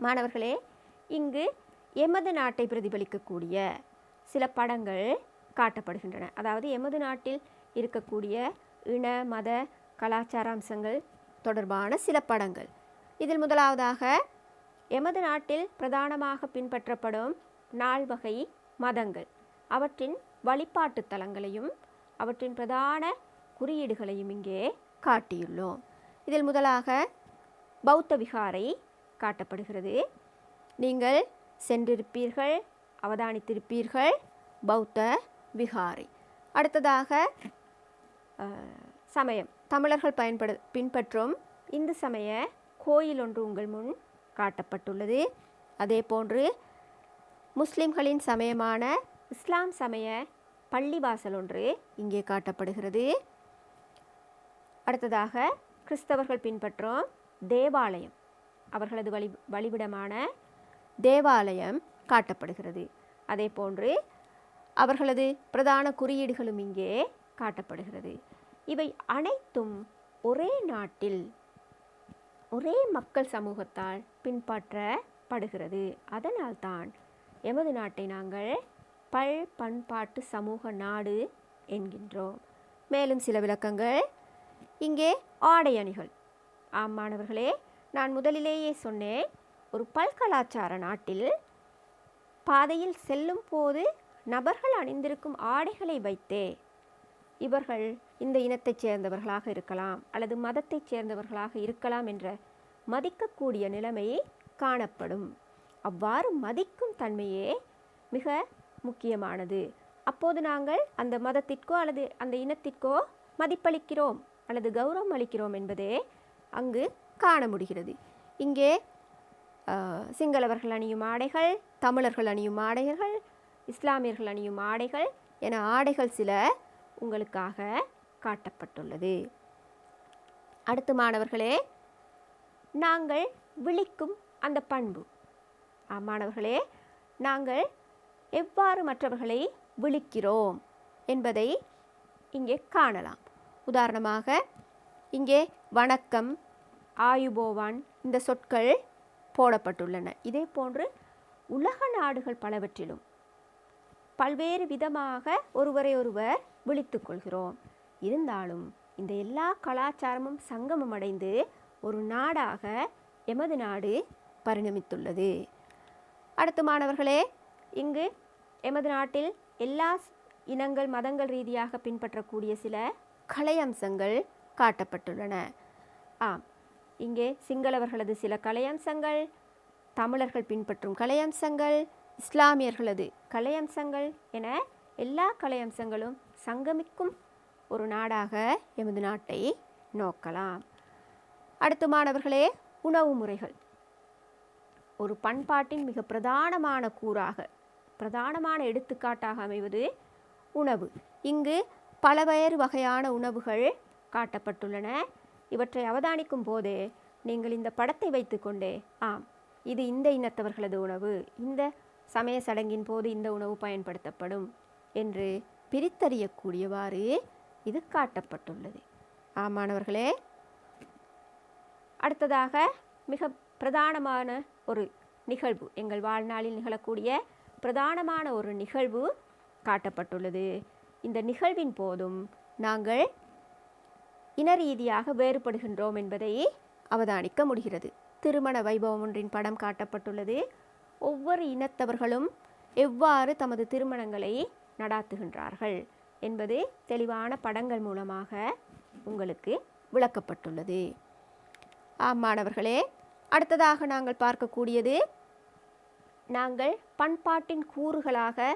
மாணவர்களே, இங்கு எமது நாட்டை பிரதிபலிக்கக்கூடிய சில படங்கள் காட்டப்படுகின்றன. அதாவது எமது நாட்டில் இருக்கக்கூடிய இன மத கலாச்சார அம்சங்கள் தொடர்பான சில படங்கள். இதில் முதலாவதாக எமது நாட்டில் பிரதானமாக பின்பற்றப்படும் 4 வகை மதங்கள், அவற்றின் வழிபாட்டு தலங்களையும் அவற்றின் பிரதான குறியீடுகளையும் இங்கே காட்டியுள்ளோம். இதில் முதலாக பௌத்த விகாரை காட்டப்படுகிறது. நீங்கள் சென்றிருப்பீர்கள், அவதானித்திருப்பீர்கள் பௌத்த விகாரை. அடுத்ததாக சமயம், தமிழர்கள் பின்பற்றும் இந்து சமய கோயில் ஒன்று உங்கள் முன் காட்டப்பட்டுள்ளது. அதே போன்று முஸ்லிம்களின் சமயமான இஸ்லாம் சமய பள்ளிவாசல் ஒன்று இங்கே காட்டப்படுகிறது. அடுத்ததாக கிறிஸ்தவர்கள் பின்பற்றும் தேவாலயம், அவர்களது வழிவிடமான தேவாலயம் காட்டப்படுகிறது. அதே போன்று அவர்களது பிரதான குறியீடுகளும் இங்கே காட்டப்படுகிறது. இவை அனைத்தும் ஒரே நாட்டில் ஒரே மக்கள் சமூகத்தால் பின்பற்றப்படுகிறது. அதனால்தான் எமது நாட்டை நாங்கள் பண்பாட்டு சமூக நாடு என்கின்றோம். மேலும் சில விளக்கங்கள் இங்கே. ஆடை அணிகள். மாணவர்களே, நான் முதலிலேயே சொன்னேன், ஒரு பல்கலாச்சார நாட்டில் பாதையில் செல்லும் போது நபர்கள் அணிந்திருக்கும் ஆடைகளை வைத்தே இவர்கள் இந்த இனத்தைச் சேர்ந்தவர்களாக இருக்கலாம் அல்லது மதத்தைச் சேர்ந்தவர்களாக இருக்கலாம் என்ற மதிக்கக்கூடிய நிலைமை காணப்படும். அவ்வாறு மதிக்கும் தன்மையே மிக முக்கியமானது. அப்போது நாங்கள் அந்த மதத்திற்கோ அல்லது அந்த இனத்திற்கோ மதிப்பளிக்கிறோம் அல்லது கௌரவம் அளிக்கிறோம் என்பதே அங்கு காண முடிகிறது. இங்கே சிங்களவர்கள் அணியும் ஆடைகள், தமிழர்கள் அணியும் ஆடைகள், இஸ்லாமியர்கள் அணியும் ஆடைகள் என ஆடைகள் சில உங்களுக்காக காட்டப்பட்டுள்ளது. அடுத்து மாணவர்களே, நாங்கள் விழிக்கும் அந்த பண்பு. மாணவர்களே, நாங்கள் எவ்வாறு மற்றவர்களை விழிக்கிறோம் என்பதை இங்கே காணலாம். உதாரணமாக இங்கே வணக்கம், ஆயுபோவான் இந்த சொற்கள் போடப்பட்டுள்ளன. இதே போன்று உலக நாடுகள் பலவற்றிலும் பல்வேறு விதமாக ஒருவரை ஒருவர் விழித்து கொள்கிறோம். இருந்தாலும் இந்த எல்லா கலாச்சாரமும் சங்கமம் அடைந்து ஒரு நாடாக எமது நாடு பரிணமித்துள்ளது. அடுத்து மாணவர்களே, இங்கு எமது நாட்டில் எல்லா இனங்கள் மதங்கள் ரீதியாக பின்பற்றக்கூடிய சில கலை அம்சங்கள் காட்டப்பட்டுள்ளன. இங்கே சிங்களவர்களது சில கலை அம்சங்கள், தமிழர்கள் பின்பற்றும் கலை அம்சங்கள், இஸ்லாமியர்களது கலை அம்சங்கள் என எல்லா கலை அம்சங்களும் சங்கமிக்கும் ஒரு நாடாக எமது நாட்டை நோக்கலாம். அடுத்து மாணவர்களே, உணவு முறைகள் ஒரு பண்பாட்டின் மிக பிரதானமான கூறாக, பிரதானமான எடுத்துக்காட்டாக அமைவது உணவு. இங்கு பலவேறு வகையான உணவுகள் காட்டப்பட்டுள்ளன. இவற்றை அவதானிக்கும் போதே நீங்கள் இந்த படத்தை வைத்துக்கொண்டே இது இந்த இனத்தவர்களது உணவு, இந்த சமய சடங்கின் போது இந்த உணவு பயன்படுத்தப்படும் என்று பிரித்தறியக்கூடியவாறு இது காட்டப்பட்டுள்ளது. மாணவர்களே, அடுத்ததாக மிக பிரதானமான ஒரு நிகழ்வு, எங்கள் வாழ்நாளில் நிகழக்கூடிய பிரதானமான ஒரு நிகழ்வு காட்டப்பட்டுள்ளது. இந்த நிகழ்வின் போதும் நாங்கள் இன ரீதியாக வேறுபடுகின்றோம் என்பதை அவதானிக்க முடிகிறது. திருமண வைபவம் ஒன்றின் படம் காட்டப்பட்டுள்ளது. ஒவ்வொரு இனத்தவர்களும் எவ்வாறு தமது திருமணங்களை நடாத்துகின்றார்கள் என்பது தெளிவான படங்கள் மூலமாக உங்களுக்கு விளக்கப்பட்டுள்ளது. மாணவர்களே, அடுத்ததாக நாங்கள் பார்க்கக்கூடியது, நாங்கள் பண்பாட்டின் கூறுகளாக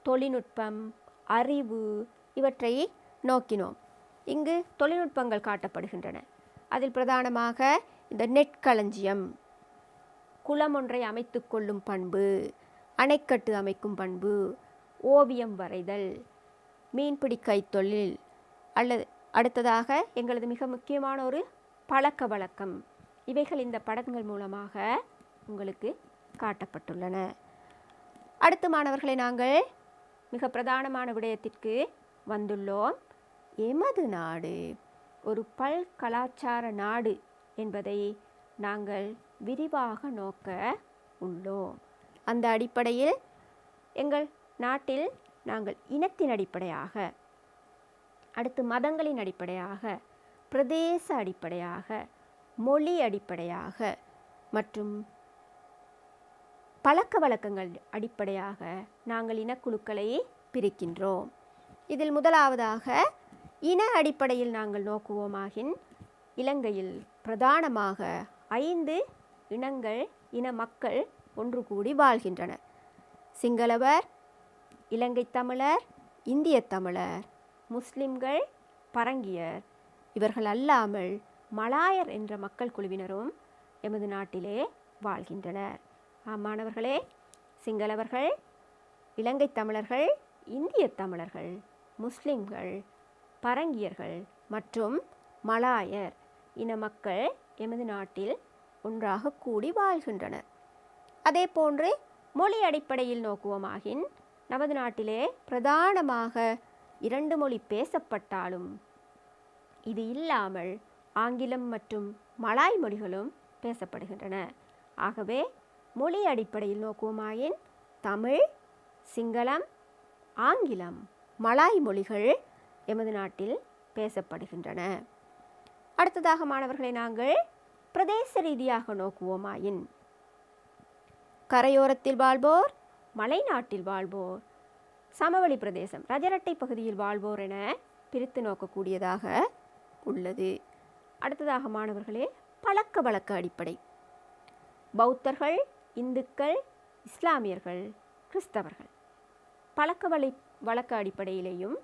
தொழில்நுட்பம், அறிவு இவற்றை நோக்கினோம். இங்கு தொழில்நுட்பங்கள் காட்டப்படுகின்றன. அதில் பிரதானமாக இந்த நெற்களஞ்சியம், குளம் ஒன்றை அமைத்து கொள்ளும் பண்பு, அணைக்கட்டு அமைக்கும் பண்பு, ஓவியம் வரைதல், மீன்பிடி கைத்தொழில், அல்லது அடுத்ததாக எங்களது மிக முக்கியமான ஒரு பழக்க வழக்கம், இவைகள் இந்த படங்கள் மூலமாக உங்களுக்கு காட்டப்பட்டுள்ளன. அடுத்து மாணவர்களை, நாங்கள் மிக பிரதானமான விடயத்திற்கு வந்துள்ளோம். எமது நாடு ஒரு பல்கலாச்சார நாடு என்பதை நாங்கள் விரிவாக நோக்க உள்ளோம். அந்த அடிப்படையில் எங்கள் நாட்டில் நாங்கள் இனத்தின் அடிப்படையாக, அடுத்து மதங்களின் அடிப்படையாக, பிரதேச அடிப்படையாக, மொழி அடிப்படையாக மற்றும் பழக்க வழக்கங்கள் அடிப்படையாக நாங்கள் இனக்குழுக்களை பிரிக்கின்றோம். இதில் முதலாவதாக இன அடிப்படையில் நாங்கள் நோக்குவோமாகின், இலங்கையில் பிரதானமாக 5 இனங்கள், இன மக்கள் ஒன்று கூடி வாழ்கின்றனர். சிங்களவர், இலங்கை தமிழர், இந்திய தமிழர், முஸ்லிம்கள், பரங்கியர். இவர்கள் அல்லாமல் மலாயர் என்ற மக்கள் குழுவினரும் எமது நாட்டிலே வாழ்கின்றனர். மாணவர்களே, சிங்களவர்கள், இலங்கை தமிழர்கள், இந்திய தமிழர்கள், முஸ்லிம்கள், பரங்கியர்கள் மற்றும் மலாயர் இன மக்கள் எமது நாட்டில் ஒன்றாக கூடி வாழ்கின்றனர். அதே போன்று மொழி அடிப்படையில் நோக்குவோமாகின், நமது நாட்டிலே பிரதானமாக 2 மொழி பேசப்பட்டாலும் இது இல்லாமல் ஆங்கிலம் மற்றும் மலாய் மொழிகளும் பேசப்படுகின்றன. ஆகவே மொழி அடிப்படையில் நோக்குவோமாயின் தமிழ், சிங்களம், ஆங்கிலம், மலாய் மொழிகள் எமது நாட்டில் பேசப்படுகின்றன. அடுத்ததாக மாணவர்களை, நாங்கள் பிரதேச ரீதியாக நோக்குவோமாயின், கரையோரத்தில் வாழ்வோர், மலைநாட்டில் வாழ்வோர், சமவெளி பிரதேசம், ரஜரட்டை பகுதியில் வாழ்வோர் என பிரித்து நோக்கக்கூடியதாக உள்ளது. அடுத்ததாக மாணவர்களே, பழக்க வழக்க அடிப்படை, பௌத்தர்கள், இந்துக்கள், இஸ்லாமியர்கள், கிறிஸ்தவர்கள், பழக்க வழக்க அடிப்படையிலேயும்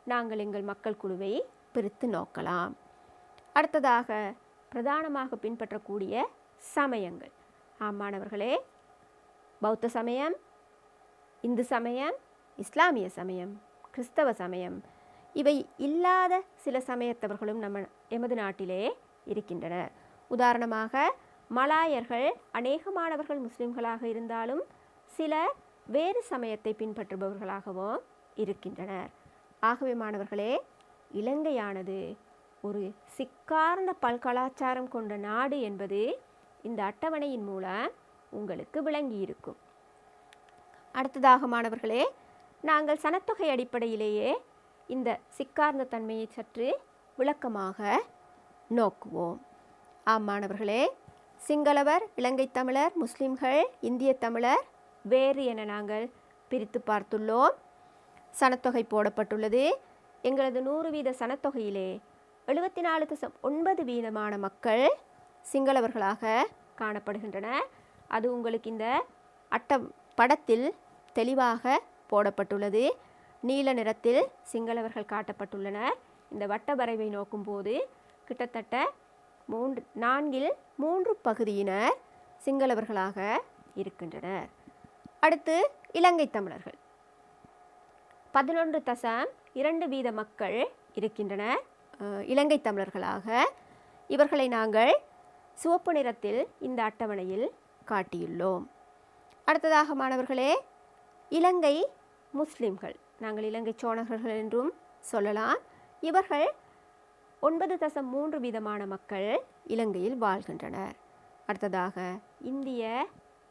நாங்கள் எங்கள் மக்கள் குழுவை பிரித்து நோக்கலாம். அடுத்ததாக பிரதானமாக பின்பற்றக்கூடிய சமயங்கள். மாணவர்களே, பௌத்த சமயம், இந்து சமயம், இஸ்லாமிய சமயம், கிறிஸ்தவ சமயம், இவை இல்லாத சில சமயத்தவர்களும் எமது நாட்டிலே இருக்கின்றனர். உதாரணமாக மலாயர்கள் அநேகமானவர்கள் முஸ்லிம்களாக இருந்தாலும் சிலர் வேறு சமயத்தை பின்பற்றுபவர்களாகவும் இருக்கின்றனர். ஆகவே மாணவர்களே, இலங்கையானது ஒரு சிக்கார்ந்த பல்கலாச்சாரம் கொண்ட நாடு என்பது இந்த அட்டவணையின் மூலம் உங்களுக்கு விளங்கியிருக்கும். அடுத்ததாக மாணவர்களே, நாங்கள் சனத்தொகை அடிப்படையிலேயே இந்த சிக்கார்ந்த தன்மையை சற்று விளக்கமாக நோக்குவோம். மாணவர்களே, சிங்களவர், இலங்கை தமிழர், முஸ்லிம்கள், இந்திய தமிழர் வேறு என நாங்கள் பிரித்து பார்த்துள்ளோம். சனத்தொகை போடப்பட்டுள்ளது. எங்களது 100% சனத்தொகையிலே 74.9% மக்கள் சிங்களவர்களாக காணப்படுகின்றனர். அது உங்களுக்கு இந்த படத்தில் தெளிவாக போடப்பட்டுள்ளது. நீல நிறத்தில் சிங்களவர்கள் காட்டப்பட்டுள்ளனர். இந்த வட்ட வரைவை நோக்கும்போது கிட்டத்தட்ட 4/3 பகுதியினர் சிங்களவர்களாக இருக்கின்றனர். அடுத்து இலங்கை தமிழர்கள் 11.2% மக்கள் இருக்கின்றனர் இலங்கை தமிழர்களாக. இவர்களை நாங்கள் சிவப்பு நிறத்தில் இந்த அட்டவணையில் காட்டியுள்ளோம். அடுத்ததாக மாணவர்களே, இலங்கை முஸ்லிம்கள், நாங்கள் இலங்கை சோழர்கள் என்றும் சொல்லலாம். இவர்கள் 9.3% மக்கள் இலங்கையில் வாழ்கின்றனர். அடுத்ததாக இந்திய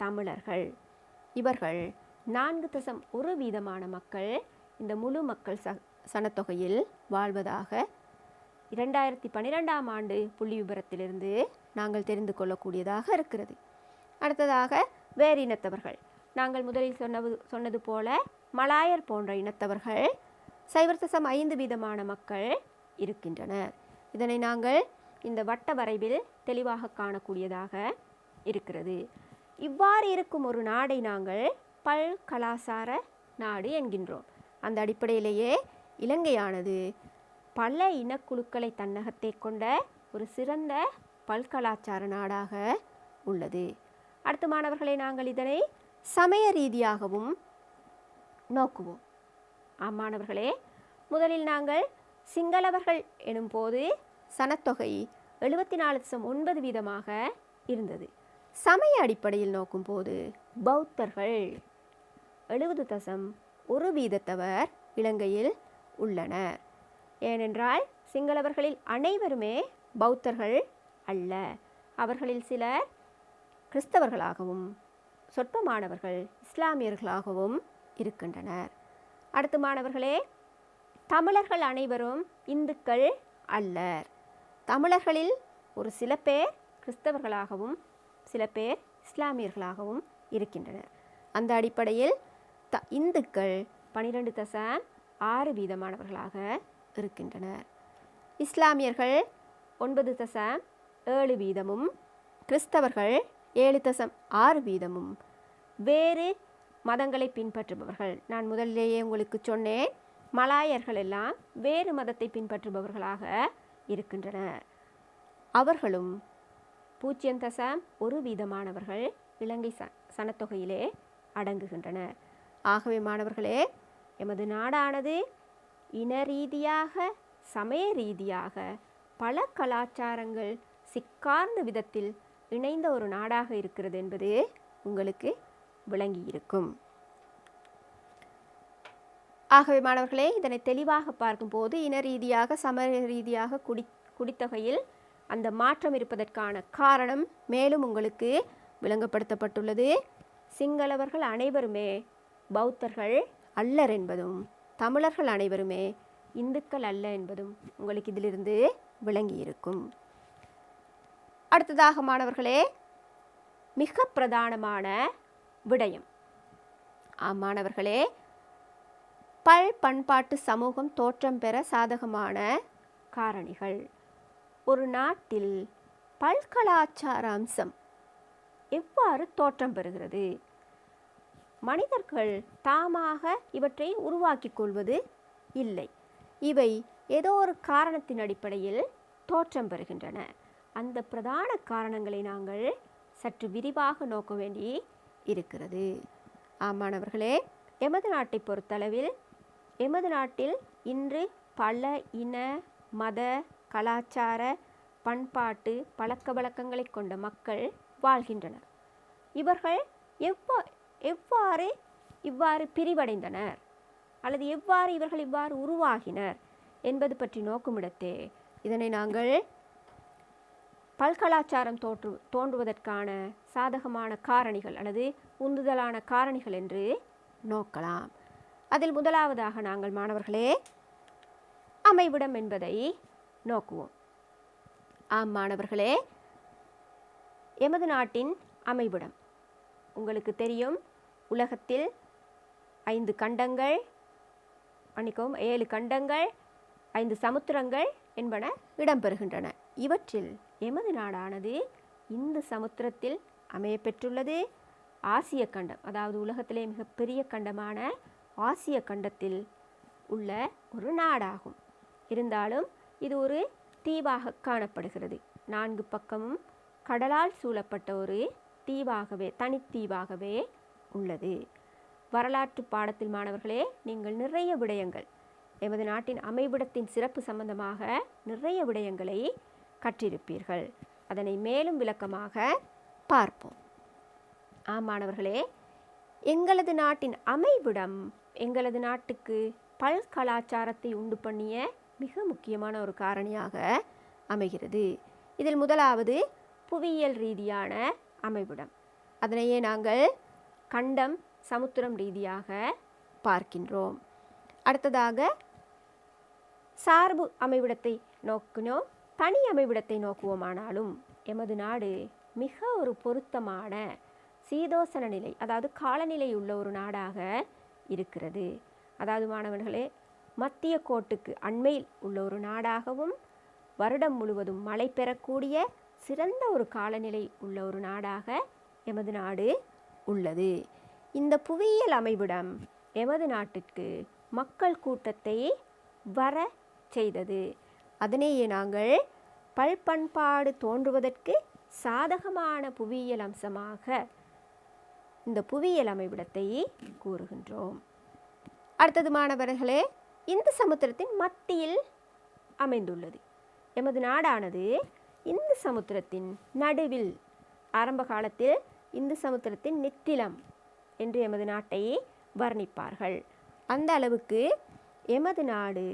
தமிழர்கள், இவர்கள் 4.1% மக்கள் இந்த முழு மக்கள் சனத்தொகையில் வாழ்வதாக 2012ஆம் ஆண்டு புள்ளி விபரத்திலிருந்து நாங்கள் தெரிந்து கொள்ளக்கூடியதாக இருக்கிறது. அடுத்ததாக வேறு இனத்தவர்கள், நாங்கள் முதலில் சொன்னது போல மலாயர் போன்ற இனத்தவர்கள் 0.5% மக்கள் இருக்கின்றனர். இதனை நாங்கள் இந்த வட்ட வரைவில் தெளிவாக காணக்கூடியதாக இருக்கிறது. இவ்வாறு இருக்கும் ஒரு நாடை நாங்கள் பல் கலாசார நாடு என்கின்றோம். அந்த அடிப்படையிலேயே இலங்கையானது பல இனக்குழுக்களை தன்னகத்தை கொண்ட ஒரு சிறந்த பல்கலாச்சார நாடாக உள்ளது. அடுத்த மாணவர்களை, நாங்கள் இதனை சமய ரீதியாகவும் நோக்குவோம். மாணவர்களே, முதலில் நாங்கள் சிங்களவர்கள் எனும்போது சனத்தொகை 74.9% இருந்தது. சமய அடிப்படையில் நோக்கும்போது பௌத்தர்கள் 70.1% இலங்கையில் உள்ளனர். ஏனென்றால் சிங்களவர்களில் அனைவருமே பௌத்தர்கள் அல்ல. அவர்களில் சிலர் கிறிஸ்தவர்களாகவும் சொற்பமானவர்கள் இஸ்லாமியர்களாகவும் இருக்கின்றனர். அடுத்து மாணவர்களே, தமிழர்கள் அனைவரும் இந்துக்கள் அல்லர். தமிழர்களில் ஒரு சில பேர் கிறிஸ்தவர்களாகவும் சில பேர் இஸ்லாமியர்களாகவும் இருக்கின்றனர். அந்த அடிப்படையில் இந்துக்கள் 12.6% இருக்கின்றனர். இஸ்லாமியர்கள் 9.7%, கிறிஸ்தவர்கள் 7.6%, வேறு மதங்களை பின்பற்றுபவர்கள், நான் முதலிலேயே உங்களுக்கு சொன்னேன், மலாயர்கள் எல்லாம் வேறு மதத்தை பின்பற்றுபவர்களாக இருக்கின்றனர். அவர்களும் 0.1% இலங்கை சனத்தொகையிலே அடங்குகின்றனர். ஆகவே மாணவர்களே, எமது நாடானது இன ரீதியாக சமய ரீதியாக பல கலாச்சாரங்கள் சிக்கார்ந்த விதத்தில் இணைந்த ஒரு நாடாக இருக்கிறது என்பது உங்களுக்கு விளங்கியிருக்கும். ஆகவே மாணவர்களே, இதனை தெளிவாக பார்க்கும்போது இன ரீதியாக சமய ரீதியாக குடித்தொகையில் அந்த மாற்றம் இருப்பதற்கான காரணம் மேலும் உங்களுக்கு விளங்கப்படுத்தப்பட்டுள்ளது. சிங்களவர்கள் அனைவருமே பௌத்தர்கள் அல்லர் என்பதும் தமிழர்கள் அனைவருமே இந்துக்கள் அல்ல என்பதும் உங்களுக்கு இதிலிருந்து விளங்கியிருக்கும். அடுத்ததாக மாணவர்களே, மிக பிரதானமான விடயம், மாணவர்களே, பண்பாட்டு சமூகம் தோற்றம் பெற சாதகமான காரணிகள். ஒரு நாட்டில் பல்கலாச்சார அம்சம் எவ்வாறு தோற்றம் பெறுகிறது? மனிதர்கள் தாமாக இவற்றை உருவாக்கிக் கொள்வது இல்லை. இவை ஏதோ ஒரு காரணத்தின் அடிப்படையில் தோற்றம் பெறுகின்றன. அந்த பிரதான காரணங்களை நாங்கள் சற்று விரிவாக நோக்க வேண்டி இருக்கிறது. மாணவர்களே, எமது நாட்டை பொறுத்தளவில் எமது நாட்டில் இன்று பல இன மத கலாச்சார பண்பாட்டு பழக்க வழக்கங்களை கொண்ட மக்கள் வாழ்கின்றனர். இவர்கள் எவ்வாறு இவ்வாறு பிரிவடைந்தனர் அல்லது எவ்வாறு இவர்கள் இவ்வாறு உருவாகினர் என்பது பற்றி நோக்குமிடத்தே இதனை நாங்கள் பல்கலாச்சாரம் தோன்றுவதற்கான சாதகமான காரணிகள் அல்லது உந்துதலான காரணிகள் என்று நோக்கலாம். அதில் முதலாவதாக நாங்கள் மாணவர்களே அமைவிடம் என்பதை நோக்குவோம். மாணவர்களே, எமது நாட்டின் அமைவிடம் உங்களுக்கு தெரியும். உலகத்தில் 7 கண்டங்கள், 5 சமுத்திரங்கள் என்பன இடம்பெறுகின்றன. இவற்றில் எமது நாடானது இந்த சமுத்திரத்தில் அமையப்பெற்றுள்ளது. ஆசிய கண்டம், அதாவது உலகத்திலே மிகப்பெரிய கண்டமான ஆசிய கண்டத்தில் உள்ள ஒரு நாடாகும். இருந்தாலும் இது ஒரு தீவாக காணப்படுகிறது. 4 பக்கமும் கடலால் சூழப்பட்ட ஒரு தீவாகவே, தனித்தீவாகவே உள்ளது. வரலாற்று பாடத்தில் மாணவர்களே நீங்கள் நிறைய விடயங்கள், எமது நாட்டின் அமைவிடத்தின் சிறப்பு சம்பந்தமாக நிறைய விடயங்களை கற்றிருப்பீர்கள். அதனை மேலும் விளக்கமாக பார்ப்போம். மாணவர்களே, எங்களது நாட்டின் அமைவிடம் எங்களது நாட்டுக்கு பல் கலாச்சாரத்தை உண்டு பண்ணிய மிக முக்கியமான ஒரு காரணியாக அமைகிறது. இதில் முதலாவது புவியியல் ரீதியான அமைவிடம். அதனையே நாங்கள் கண்டம், சமுத்திரம் ரீதியாக பார்க்கின்றோம். அடுத்ததாக சார்பு அமைவிடத்தை நோக்கினோம், தனி அமைவிடத்தை நோக்குவோமானாலும் எமது நாடு மிக ஒரு பொருத்தமான சீதோசன நிலை, அதாவது காலநிலை உள்ள ஒரு நாடாக இருக்கிறது. அதாவது மாணவர்களே, மத்திய கோட்டுக்கு அண்மையில் உள்ள ஒரு நாடாகவும் வருடம் முழுவதும் மழை பெறக்கூடிய சிறந்த ஒரு காலநிலை உள்ள ஒரு நாடாக எமது நாடு உள்ளது. இந்த புவியியல் அமைவிடம் எமது நாட்டிற்கு மக்கள் கூட்டத்தை வர செய்தது. அதனையே நாங்கள் பல்பண்பாடு தோன்றுவதற்கு சாதகமான புவியியல் அம்சமாக இந்த புவியியல் அமைவிடத்தை கூறுகின்றோம். அடுத்தது மாணவர்களே, இந்து சமுத்திரத்தின் மத்தியில் அமைந்துள்ளது. எமது நாடானது இந்து சமுத்திரத்தின் நடுவில், ஆரம்ப காலத்தில் இந்து சமுத்திரத்தின் நித்திலம் என்று எமது நாட்டை வர்ணிப்பார்கள். அந்த அளவுக்கு எமது நாடு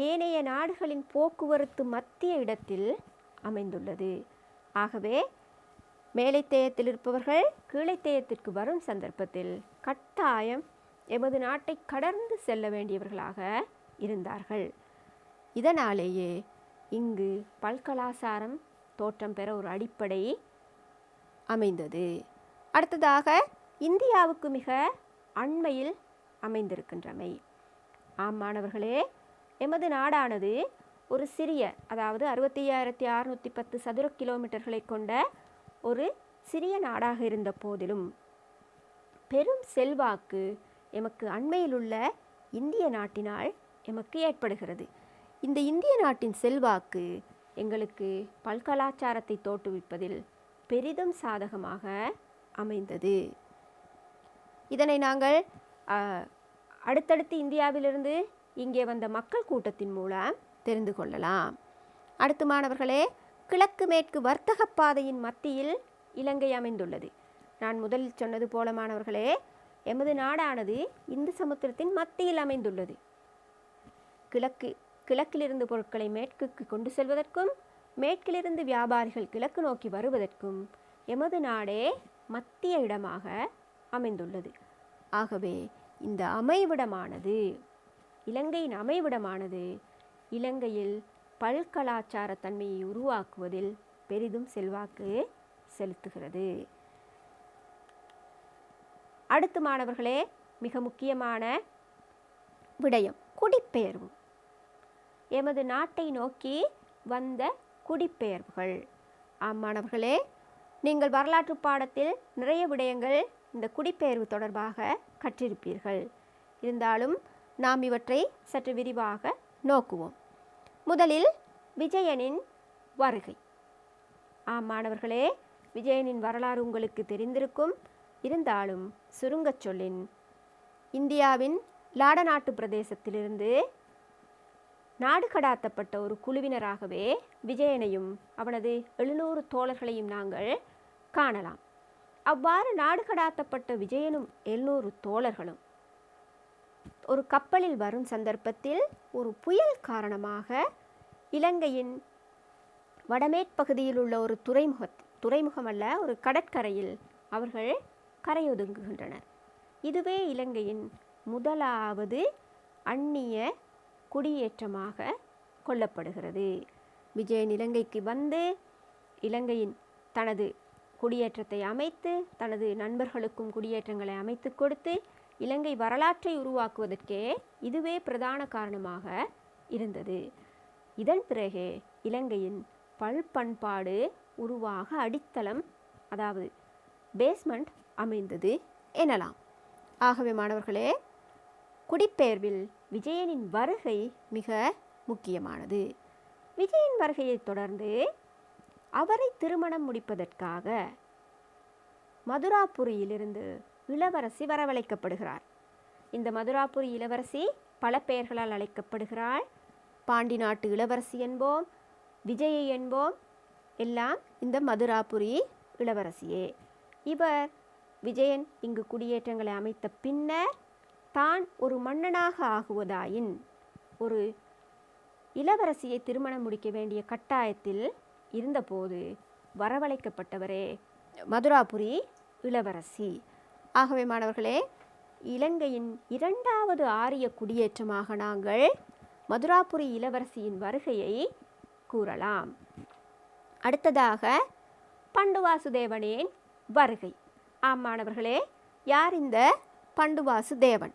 ஏனைய நாடுகளின் போக்குவரத்து மத்திய இடத்தில் அமைந்துள்ளது. ஆகவே மேலைத்தேயத்தில் இருப்பவர்கள் கீழைத்தேயத்திற்கு வரும் சந்தர்ப்பத்தில் கட்டாயம் எமது நாட்டை கடந்து செல்ல வேண்டியவர்களாக இருந்தார்கள். இதனாலேயே இங்கு பல்கலாசாரம் தோற்றம் பெற ஒரு அடிப்படை அமைந்தது. அடுத்ததாக இந்தியாவுக்கு மிக அண்மையில் அமைந்திருக்கின்றமை. மாணவர்களே, எமது நாடானது ஒரு சிறிய, அதாவது 65,610 சதுர கிலோமீட்டர்களை கொண்ட ஒரு சிறிய நாடாக இருந்த போதிலும் பெரும் செல்வாக்கு எமக்கு அண்மையிலுள்ள இந்திய நாட்டினால் எமக்கு ஏற்படுகிறது. இந்த இந்திய நாட்டின் செல்வாக்கு எங்களுக்கு பல்கலாச்சாரத்தை தோற்றுவிப்பதில் பெரிதும் சாதகமாக அமைந்தது. இதனை நாங்கள் அடுத்தடுத்து இந்தியாவிலிருந்து இங்கே வந்த மக்கள் கூட்டத்தின் மூலம் தெரிந்து கொள்ளலாம். அடுத்து மாணவர்களே, கிழக்கு மேற்கு வர்த்தக பாதையின் மத்தியில் இலங்கை அமைந்துள்ளது. நான் முதலில் சொன்னது போல மாணவர்களே, எமது நாடானது இந்து சமுத்திரத்தின் மத்தியில் அமைந்துள்ளது. கிழக்கிலிருந்து பொருட்களை மேற்குக்கு கொண்டு செல்வதற்கும் மேற்கிலிருந்து வியாபாரிகள் கிழக்கு நோக்கி வருவதற்கும் எமது நாடே மத்திய இடமாக அமைந்துள்ளது. ஆகவே இந்த அமைவிடமானது, இலங்கையின் அமைவிடமானது இலங்கையில் பல்கலாச்சார தன்மையை உருவாக்குவதில் பெரிதும் செல்வாக்கு செலுத்துகிறது. அடுத்து மாணவர்களே, மிக முக்கியமான விடயம் குடிபெயர்வு. எமது நாட்டை நோக்கி வந்த குடிபெயர்வுகள். மாணவர்களே, நீங்கள் வரலாற்று பாடத்தில் நிறைய விடயங்கள் இந்த குடிபெயர்வு தொடர்பாக கற்றிருப்பீர்கள். இருந்தாலும் நாம் இவற்றை சற்று விரிவாக நோக்குவோம். முதலில் விஜயனின் வருகை. மாணவர்களே, விஜயனின் வரலாறு உங்களுக்கு தெரிந்திருக்கும். இருந்தாலும் சுருங்கச் சொல்லின், இந்தியாவின் லாடநாட்டு பிரதேசத்திலிருந்து நாடு கடத்தப்பட்ட ஒரு குழுவினராகவே விஜயனையும் அவனது 700 தோழர்களையும் நாங்கள் காணலாம். அவ்வாறு நாடு கடத்தப்பட்ட விஜயனும் 700 தோழர்களும் ஒரு கப்பலில் வரும் சந்தர்ப்பத்தில் ஒரு புயல் காரணமாக இலங்கையின் வடமேற்பகுதியில் உள்ள ஒரு துறைமுகம் அல்ல, ஒரு கடற்கரையில் அவர்கள் கரையொதுங்குகின்றனர். இதுவே இலங்கையின் முதலாவது அந்நிய குடியேற்றமாக கொள்ளப்படுகிறது. விஜயன் இலங்கைக்கு வந்து இலங்கையின் தனது குடியேற்றத்தை அமைத்து, தனது நண்பர்களுக்கும் குடியேற்றங்களை அமைத்து கொடுத்து இலங்கை வரலாற்றை உருவாக்குவதற்கே இதுவே பிரதான காரணமாக இருந்தது. இதன் பிறகே இலங்கையின் பல்பண்பாடு உருவாக அடித்தளம், அதாவது பேஸ்மெண்ட் அமைந்தது எனலாம். ஆகவே மாணவர்களே, குடிபெயர்வில் விஜயனின் வருகை மிக முக்கியமானது. விஜயன் வருகையை தொடர்ந்து அவரை திருமணம் முடிப்பதற்காக மதுராபுரியிலிருந்து இளவரசி வரவழைக்கப்படுகிறார். இந்த மதுராபுரி இளவரசி பல பெயர்களால் அழைக்கப்படுகிறாள். பாண்டி நாட்டு இளவரசி என்போம், விஜயை என்போம், எல்லாம் இந்த மதுராபுரி இளவரசியே. இவர் விஜயன் இங்கு குடியேற்றங்களை அமைத்த பின்னர் தான் ஒரு மன்னனாக ஆகுவதாயின் ஒரு இளவரசியை திருமணம் முடிக்க வேண்டிய கட்டாயத்தில் இருந்தபோது வரவழைக்கப்பட்டவரே மதுராபுரி இளவரசி. ஆகவே மாணவர்களே, இலங்கையின் இரண்டாவது ஆரிய குடியேற்றமாக நாங்கள் மதுராபுரி இளவரசியின் வருகையை கூறலாம். அடுத்ததாக பண்டுவாசுதேவனின் வருகை. மாணவர்களே, யார் இந்த பண்டுவாசுதேவன்?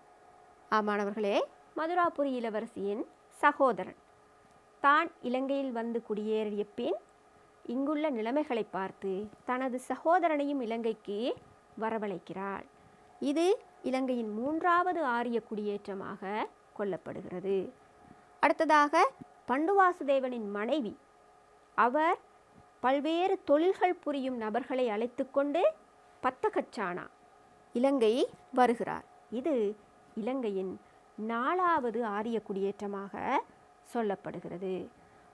மாணவர்களே, மதுராபுரி இளவரசியின் சகோதரன். தான் இலங்கையில் வந்து குடியேறிய பின் இங்குள்ள நிலைமைகளை பார்த்து தனது சகோதரனையும் இலங்கைக்கு வரவழைக்கிறாள். இது இலங்கையின் மூன்றாவது ஆரிய குடியேற்றமாக கொள்ளப்படுகிறது. அடுத்ததாக பண்டுவாசுதேவனின் மனைவி. அவர் பல்வேறு தொழில்கள் புரியும் நபர்களை அழைத்து கொண்டு பத்தகச்சானா இலங்கை வருகிறார். இது இலங்கையின் 4வது ஆரிய குடியேற்றமாக சொல்லப்படுகிறது.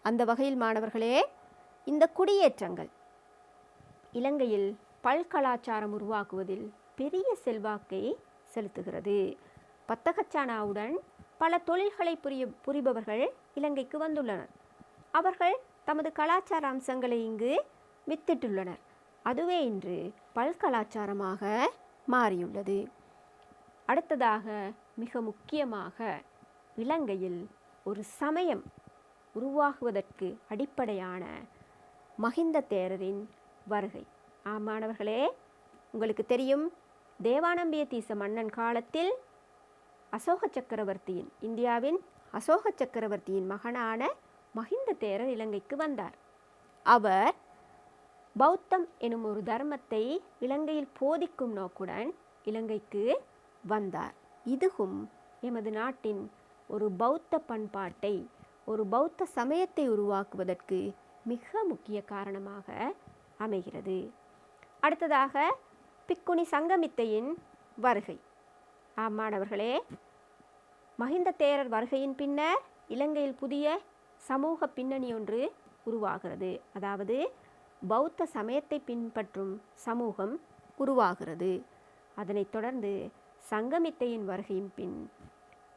அந்த வகையில் மாணவர்களே, இந்த குடியேற்றங்கள் இலங்கையில் பல்கலாச்சாரம் உருவாக்குவதில் பெரிய செல்வாக்கை செலுத்துகிறது. பத்தகச்சானாவுடன் பல தொழில்களை புரிபவர்கள் இலங்கைக்கு வந்துள்ளனர். அவர்கள் தமது கலாச்சார அம்சங்களை இங்கு வித்திட்டுள்ளனர். அதுவே இன்று பல்கலாச்சாரமாக மாறியுள்ளது. அடுத்ததாக மிக முக்கியமாக இலங்கையில் ஒரு சமயம் உருவாகுவதற்கு அடிப்படையான மகிந்த தேரரின் வருகை. மாணவர்களே, உங்களுக்கு தெரியும், தேவானம்பிய தீச மன்னன் காலத்தில் அசோக சக்கரவர்த்தியின் இந்தியாவின் அசோக சக்கரவர்த்தியின் மகனான மகிந்த தேரர் இலங்கைக்கு வந்தார். அவர் பௌத்தம் எனும் ஒரு தர்மத்தை இலங்கையில் போதிக்கும் நோக்குடன் இலங்கைக்கு வந்தார். இதுவும் எமது நாட்டின் ஒரு பௌத்த பண்பாட்டை, ஒரு பௌத்த சமயத்தை உருவாக்குவதற்கு மிக முக்கிய காரணமாக அமைகிறது. அடுத்ததாக பிக்குனி சங்கமித்தையின் வருகை. மாணவர்களே, மகிந்த தேரர் வருகையின் பின்னர் இலங்கையில் புதிய சமூக பின்னணி ஒன்று உருவாகிறது. அதாவது பௌத்த சமயத்தை பின்பற்றும் சமூகம் உருவாகிறது. அதனைத் தொடர்ந்து சங்கமித்தையின் வருகையின் பின்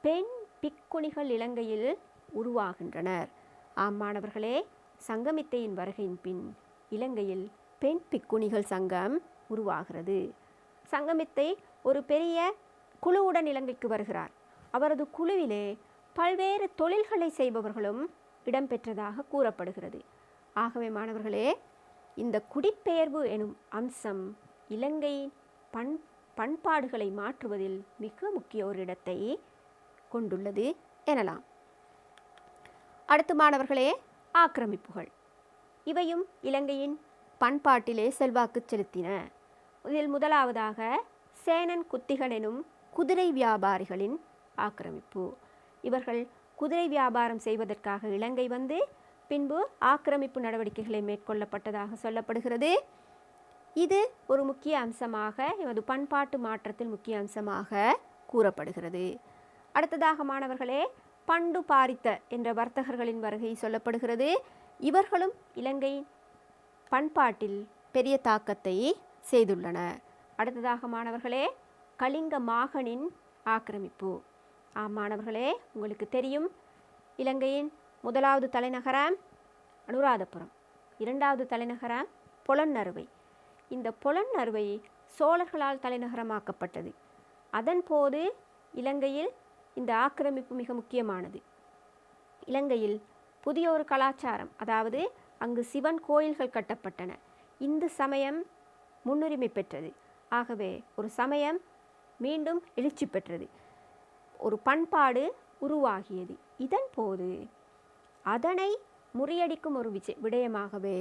பெண் பிக்குணிகள் இலங்கையில் உருவாகின்றனர். மாணவர்களே, சங்கமித்தையின் வருகையின் பின் இலங்கையில் பெண் பிக்குணிகள் சங்கம் உருவாகிறது. சங்கமித்தை ஒரு பெரிய குழுவுடன் இலங்கைக்கு வருகிறார். அவரது குழுவிலே பல்வேறு தொழில்களை செய்பவர்களும் இடம்பெற்றதாக கூறப்படுகிறது. ஆகவே மாணவர்களே, இந்த குடிபெயர்வு எனும் அம்சம் இலங்கையின் பண்பாடுகளை மாற்றுவதில் மிக முக்கிய ஒரு இடத்தை கொண்டுள்ளது எனலாம். அடுத்து மாணவர்களே, ஆக்கிரமிப்புகள். இவையும் இலங்கையின் பண்பாட்டிலே செல்வாக்கு செலுத்தின. இதில் முதலாவதாக சேனன் குத்திகன் எனும் குதிரை வியாபாரிகளின் ஆக்கிரமிப்பு. இவர்கள் குதிரை வியாபாரம் செய்வதற்காக இலங்கை வந்து பின்பு ஆக்கிரமிப்பு நடவடிக்கைகளை மேற்கொள்ளப்பட்டதாக சொல்லப்படுகிறது. இது ஒரு முக்கிய அம்சமாக, எமது பண்பாட்டு மாற்றத்தில் முக்கிய அம்சமாக கூறப்படுகிறது. அடுத்ததாக மாணவர்களே, பண்டு பாரித்த என்ற வர்த்தகர்களின் வருகை சொல்லப்படுகிறது. இவர்களும் இலங்கை பண்பாட்டில் பெரிய தாக்கத்தை செய்துள்ளனர். அடுத்ததாக மாணவர்களே, கலிங்க மாகனின் ஆக்கிரமிப்பு. மாணவர்களே, உங்களுக்கு தெரியும், இலங்கையின் முதலாவது தலைநகரம் அனுராதபுரம், இரண்டாவது தலைநகரம் பொலன்னறுவை. இந்த பொலன்னறுவை சோழர்களால் தலைநகரமாக்கப்பட்டது. அதன் போது இலங்கையில் இந்த ஆக்கிரமிப்பு மிக முக்கியமானது. இலங்கையில் புதிய ஒரு கலாச்சாரம், அதாவது அங்கு சிவன் கோயில்கள் கட்டப்பட்டன. இந்து சமயம் முன்னுரிமை பெற்றது. ஆகவே ஒரு சமயம் மீண்டும் எழுச்சி பெற்றது, ஒரு பண்பாடு உருவாகியது. இதன் போது அதனை முறியடிக்கும் ஒரு விடயமாகவே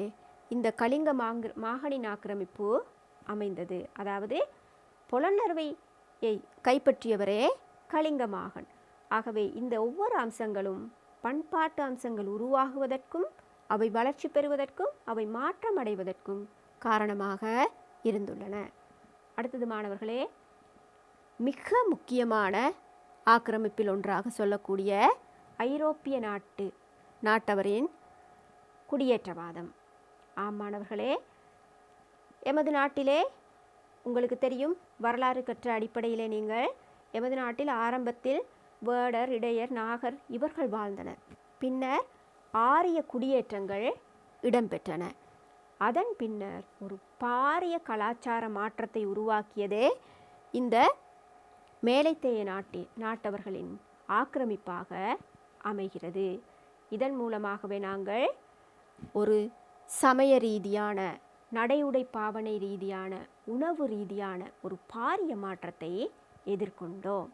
இந்த கலிங்க மாகனின் ஆக்கிரமிப்பு அமைந்தது. அதாவது பொலன்னறுவையை கைப்பற்றியவரே கலிங்க மாகன். ஆகவே இந்த ஒவ்வொரு அம்சங்களும் பண்பாட்டு அம்சங்கள் உருவாகுவதற்கும் அவை வளர்ச்சி பெறுவதற்கும் அவை மாற்றம் அடைவதற்கும் காரணமாக இருந்துள்ளன. அடுத்தது மாணவர்களே, மிக முக்கியமான ஆக்கிரமிப்பில் ஒன்றாக சொல்லக்கூடிய ஐரோப்பிய நாட்டவரின் குடியேற்றவாதம். மாணவர்களே, எமது நாட்டிலே உங்களுக்கு தெரியும், வரலாறு கற்ற அடிப்படையிலே நீங்கள் எமது நாட்டில் ஆரம்பத்தில் வேடர், இடையர், நாகர் இவர்கள் வாழ்ந்தனர். பின்னர் ஆரிய குடியேற்றங்கள் இடம்பெற்றன. அதன் பின்னர் ஒரு பாரிய கலாச்சார மாற்றத்தை உருவாக்கியதே இந்த மேலைத்தேய நாட்டவர்களின் ஆக்கிரமிப்பாக அமைகிறது. இதன் மூலமாகவே நாங்கள் ஒரு சமய ரீதியான, நடையுடை பாவனை ரீதியான, உணவு ரீதியான ஒரு பாரிய மாற்றத்தை எதிர்கொண்டோம்.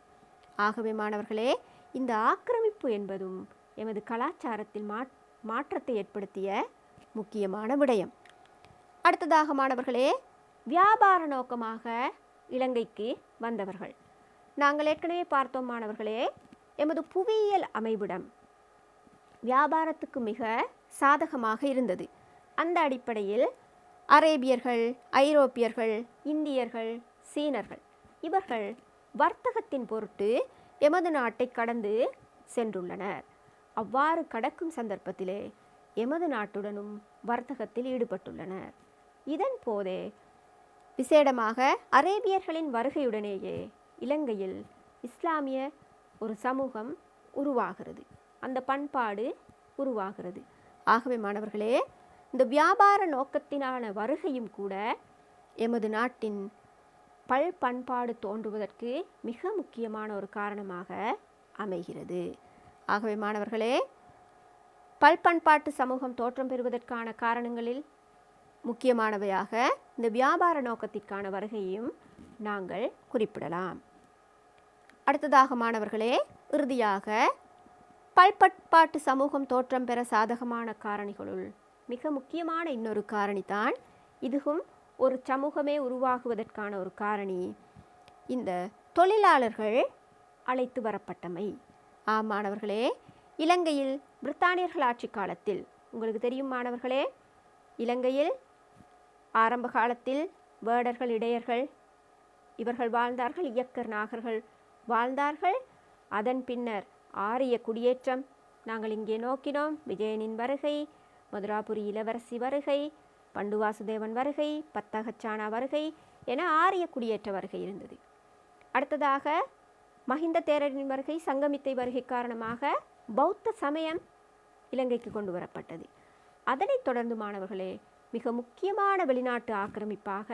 ஆகவே மாணவர்களே, இந்த ஆக்கிரமிப்பு என்பதும் எமது கலாச்சாரத்தில் மாற்றத்தை ஏற்படுத்திய முக்கியமான விடயம். அடுத்ததாக மாணவர்களே, வியாபார நோக்கமாக இலங்கைக்கு வந்தவர்கள். நாங்கள் ஏற்கனவே பார்த்தோம் மாணவர்களே, எமது புவியியல் அமைவிடம் வியாபாரத்துக்கு மிக சாதகமாக இருந்தது. அந்த அடிப்படையில் அரேபியர்கள், ஐரோப்பியர்கள், இந்தியர்கள், சீனர்கள் இவர்கள் வர்த்தகத்தின் பொருட்டு எமது நாட்டை கடந்து சென்றுள்ளனர். அவ்வாறு கடக்கும் சந்தர்ப்பத்திலே எமது நாட்டுடனும் வர்த்தகத்தில் ஈடுபட்டுள்ளனர். இதன் போதே விசேடமாக அரேபியர்களின் வருகையுடனேயே இலங்கையில் இஸ்லாமிய ஒரு சமூகம் உருவாகிறது, அந்த பண்பாடு உருவாகிறது. ஆகவே மாணவர்களே, இந்த வியாபார நோக்கத்தினான வருகையும் கூட எமது நாட்டின் பண்பாடு தோன்றுவதற்கு மிக முக்கியமான ஒரு காரணமாக அமைகிறது. ஆகவே மாணவர்களே, பண்பாட்டு சமூகம் தோற்றம் பெறுவதற்கான காரணங்களில் முக்கியமானவையாக இந்த வியாபார நோக்கத்திற்கான வருகையையும் நாங்கள் குறிப்பிடலாம். அடுத்ததாக மாணவர்களே, இறுதியாக பண்பாட்டு சமூகம் தோற்றம் பெற சாதகமான காரணிகளுள் மிக முக்கியமான இன்னொரு காரணிதான், இதுவும் ஒரு சமூகமே உருவாகுவதற்கான ஒரு காரணி, இந்த தொழிலாளர்கள் அழைத்து வரப்பட்டமை. ஆம் மாணவர்களே, இலங்கையில் பிரித்தானியர்கள் ஆட்சி காலத்தில் உங்களுக்கு தெரியும் மாணவர்களே, இலங்கையில் ஆரம்ப காலத்தில் வேடர்கள், இடையர்கள் இவர்கள் வாழ்ந்தார்கள், இயக்கர், நாகர்கள் வாழ்ந்தார்கள். அதன் பின்னர் ஆரிய குடியேற்றம் நாங்கள் இங்கே நோக்கினோம். விஜயனின் வருகை, மதுராபுரி இளவரசி வருகை, பண்டு வாசுதேவன் வருகை, பத்தகச்சானா வருகை என ஆரிய குடியேற்ற வருகை இருந்தது. அடுத்ததாக மஹிந்த தேரரின் வருகை, சங்கமித்தை வருகை காரணமாக பௌத்த சமயம் இலங்கைக்கு கொண்டு வரப்பட்டது. அதனைத் தொடர்ந்து மாணவர்களே, மிக முக்கியமான வெளிநாட்டு ஆக்கிரமிப்பாக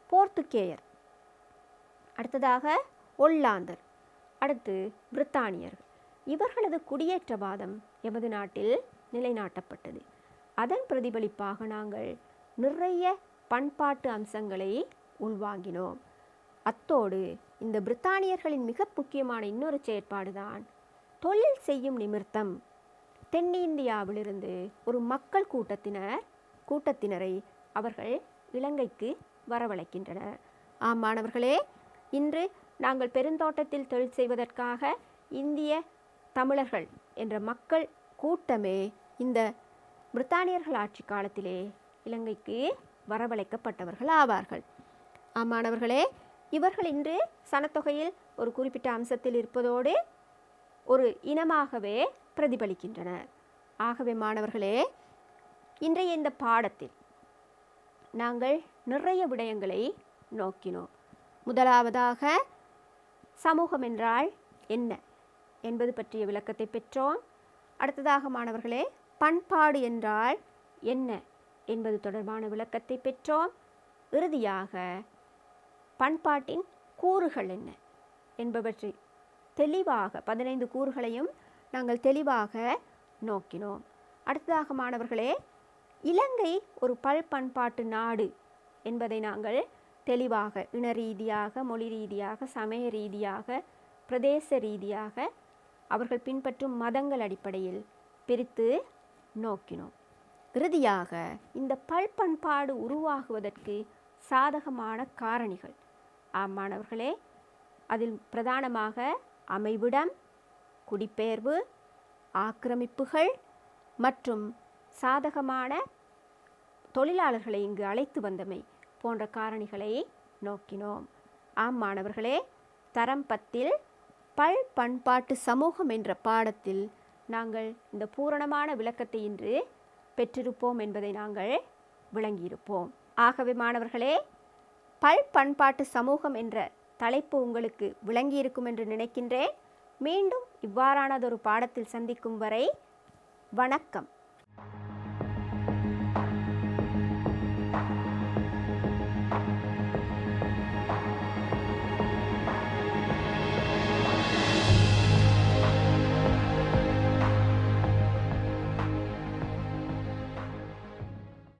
போர்த்துகேயர், அடுத்ததாக ஒல்லாந்தர், அடுத்து பிரித்தானியர்கள் இவர்களது குடியேற்றவாதம் எமது நாட்டில் நிலைநாட்டப்பட்டது. அதன் பிரதிபலிப்பாக நாங்கள் நிறைய பண்பாட்டு அம்சங்களை உள்வாங்கினோம். அத்தோடு இந்த பிரித்தானியர்களின் மிக முக்கியமான இன்னொரு செயற்பாடுதான் தொழில் செய்யும் நிமித்தம் தென்னிந்தியாவிலிருந்து ஒரு மக்கள் கூட்டத்தினரை அவர்கள் இலங்கைக்கு வரவழைக்கின்றனர். ஆம் மாணவர்களே, இன்று நாங்கள் பெருந்தோட்டத்தில் தொழில் செய்வதற்காக இந்திய தமிழர்கள் என்ற மக்கள் கூட்டமே இந்த பிரித்தானியர்கள் ஆட்சி காலத்திலே இலங்கைக்கு வரவழைக்கப்பட்டவர்கள் ஆவார்கள். ஆம் மாணவர்களே, இவர்கள் இன்று சனத்தொகையில் ஒரு குறிப்பிட்ட அம்சத்தில் இருப்பதோடு ஒரு இனமாகவே பிரதிபலிக்கின்றனர். ஆகவே மாணவர்களே, இன்றைய இந்த பாடத்தில் நாங்கள் நிறைய விடயங்களை நோக்கினோம். முதலாவதாக சமூகம் என்றால் என்ன என்பது பற்றிய விளக்கத்தை பெற்றோம். அடுத்ததாக மாணவர்களே, பண்பாடு என்றால் என்ன என்பது தொடர்பான விளக்கத்தை பெற்றோம். இறுதியாக பண்பாட்டின் கூறுகள் என்ன என்பவற்றை தெளிவாக 15 கூறுகளையும் நாங்கள் தெளிவாக நோக்கினோம். அடுத்ததாக மாணவர்களே, இலங்கை ஒரு பண்பாட்டு நாடு என்பதை நாங்கள் தெளிவாக இன ரீதியாக, மொழி ரீதியாக, சமய ரீதியாக, பிரதேச ரீதியாக அவர்கள் பின்பற்றும் மதங்கள் அடிப்படையில் பிரித்து நோக்கினோம். இறுதியாக இந்த பண்பாடு உருவாகுவதற்கு சாதகமான காரணிகள், ஆம் மாணவர்களே, அதில் பிரதானமாக அமைவிடம், குடிபெயர்வு, ஆக்கிரமிப்புகள் மற்றும் சாதகமான தொழிலாளர்களை இங்கு அழைத்து வந்தமை போன்ற காரணிகளை நோக்கினோம். ஆம் மாணவர்களே, தரம் 10 பண்பாட்டு சமூகம் என்ற பாடத்தில் நாங்கள் இந்த பூரணமான விளக்கத்தை இன்று பெற்றிருப்போம் என்பதை நாங்கள் விளங்கியிருப்போம். ஆகவே மாணவர்களே, பல் பண்பாட்டு சமூகம் என்ற தலைப்பு உங்களுக்கு விளங்கியிருக்கும் என்று நினைக்கின்றேன். மீண்டும் இவ்வாறானதொரு பாடத்தில் சந்திக்கும் வரை வணக்கம்.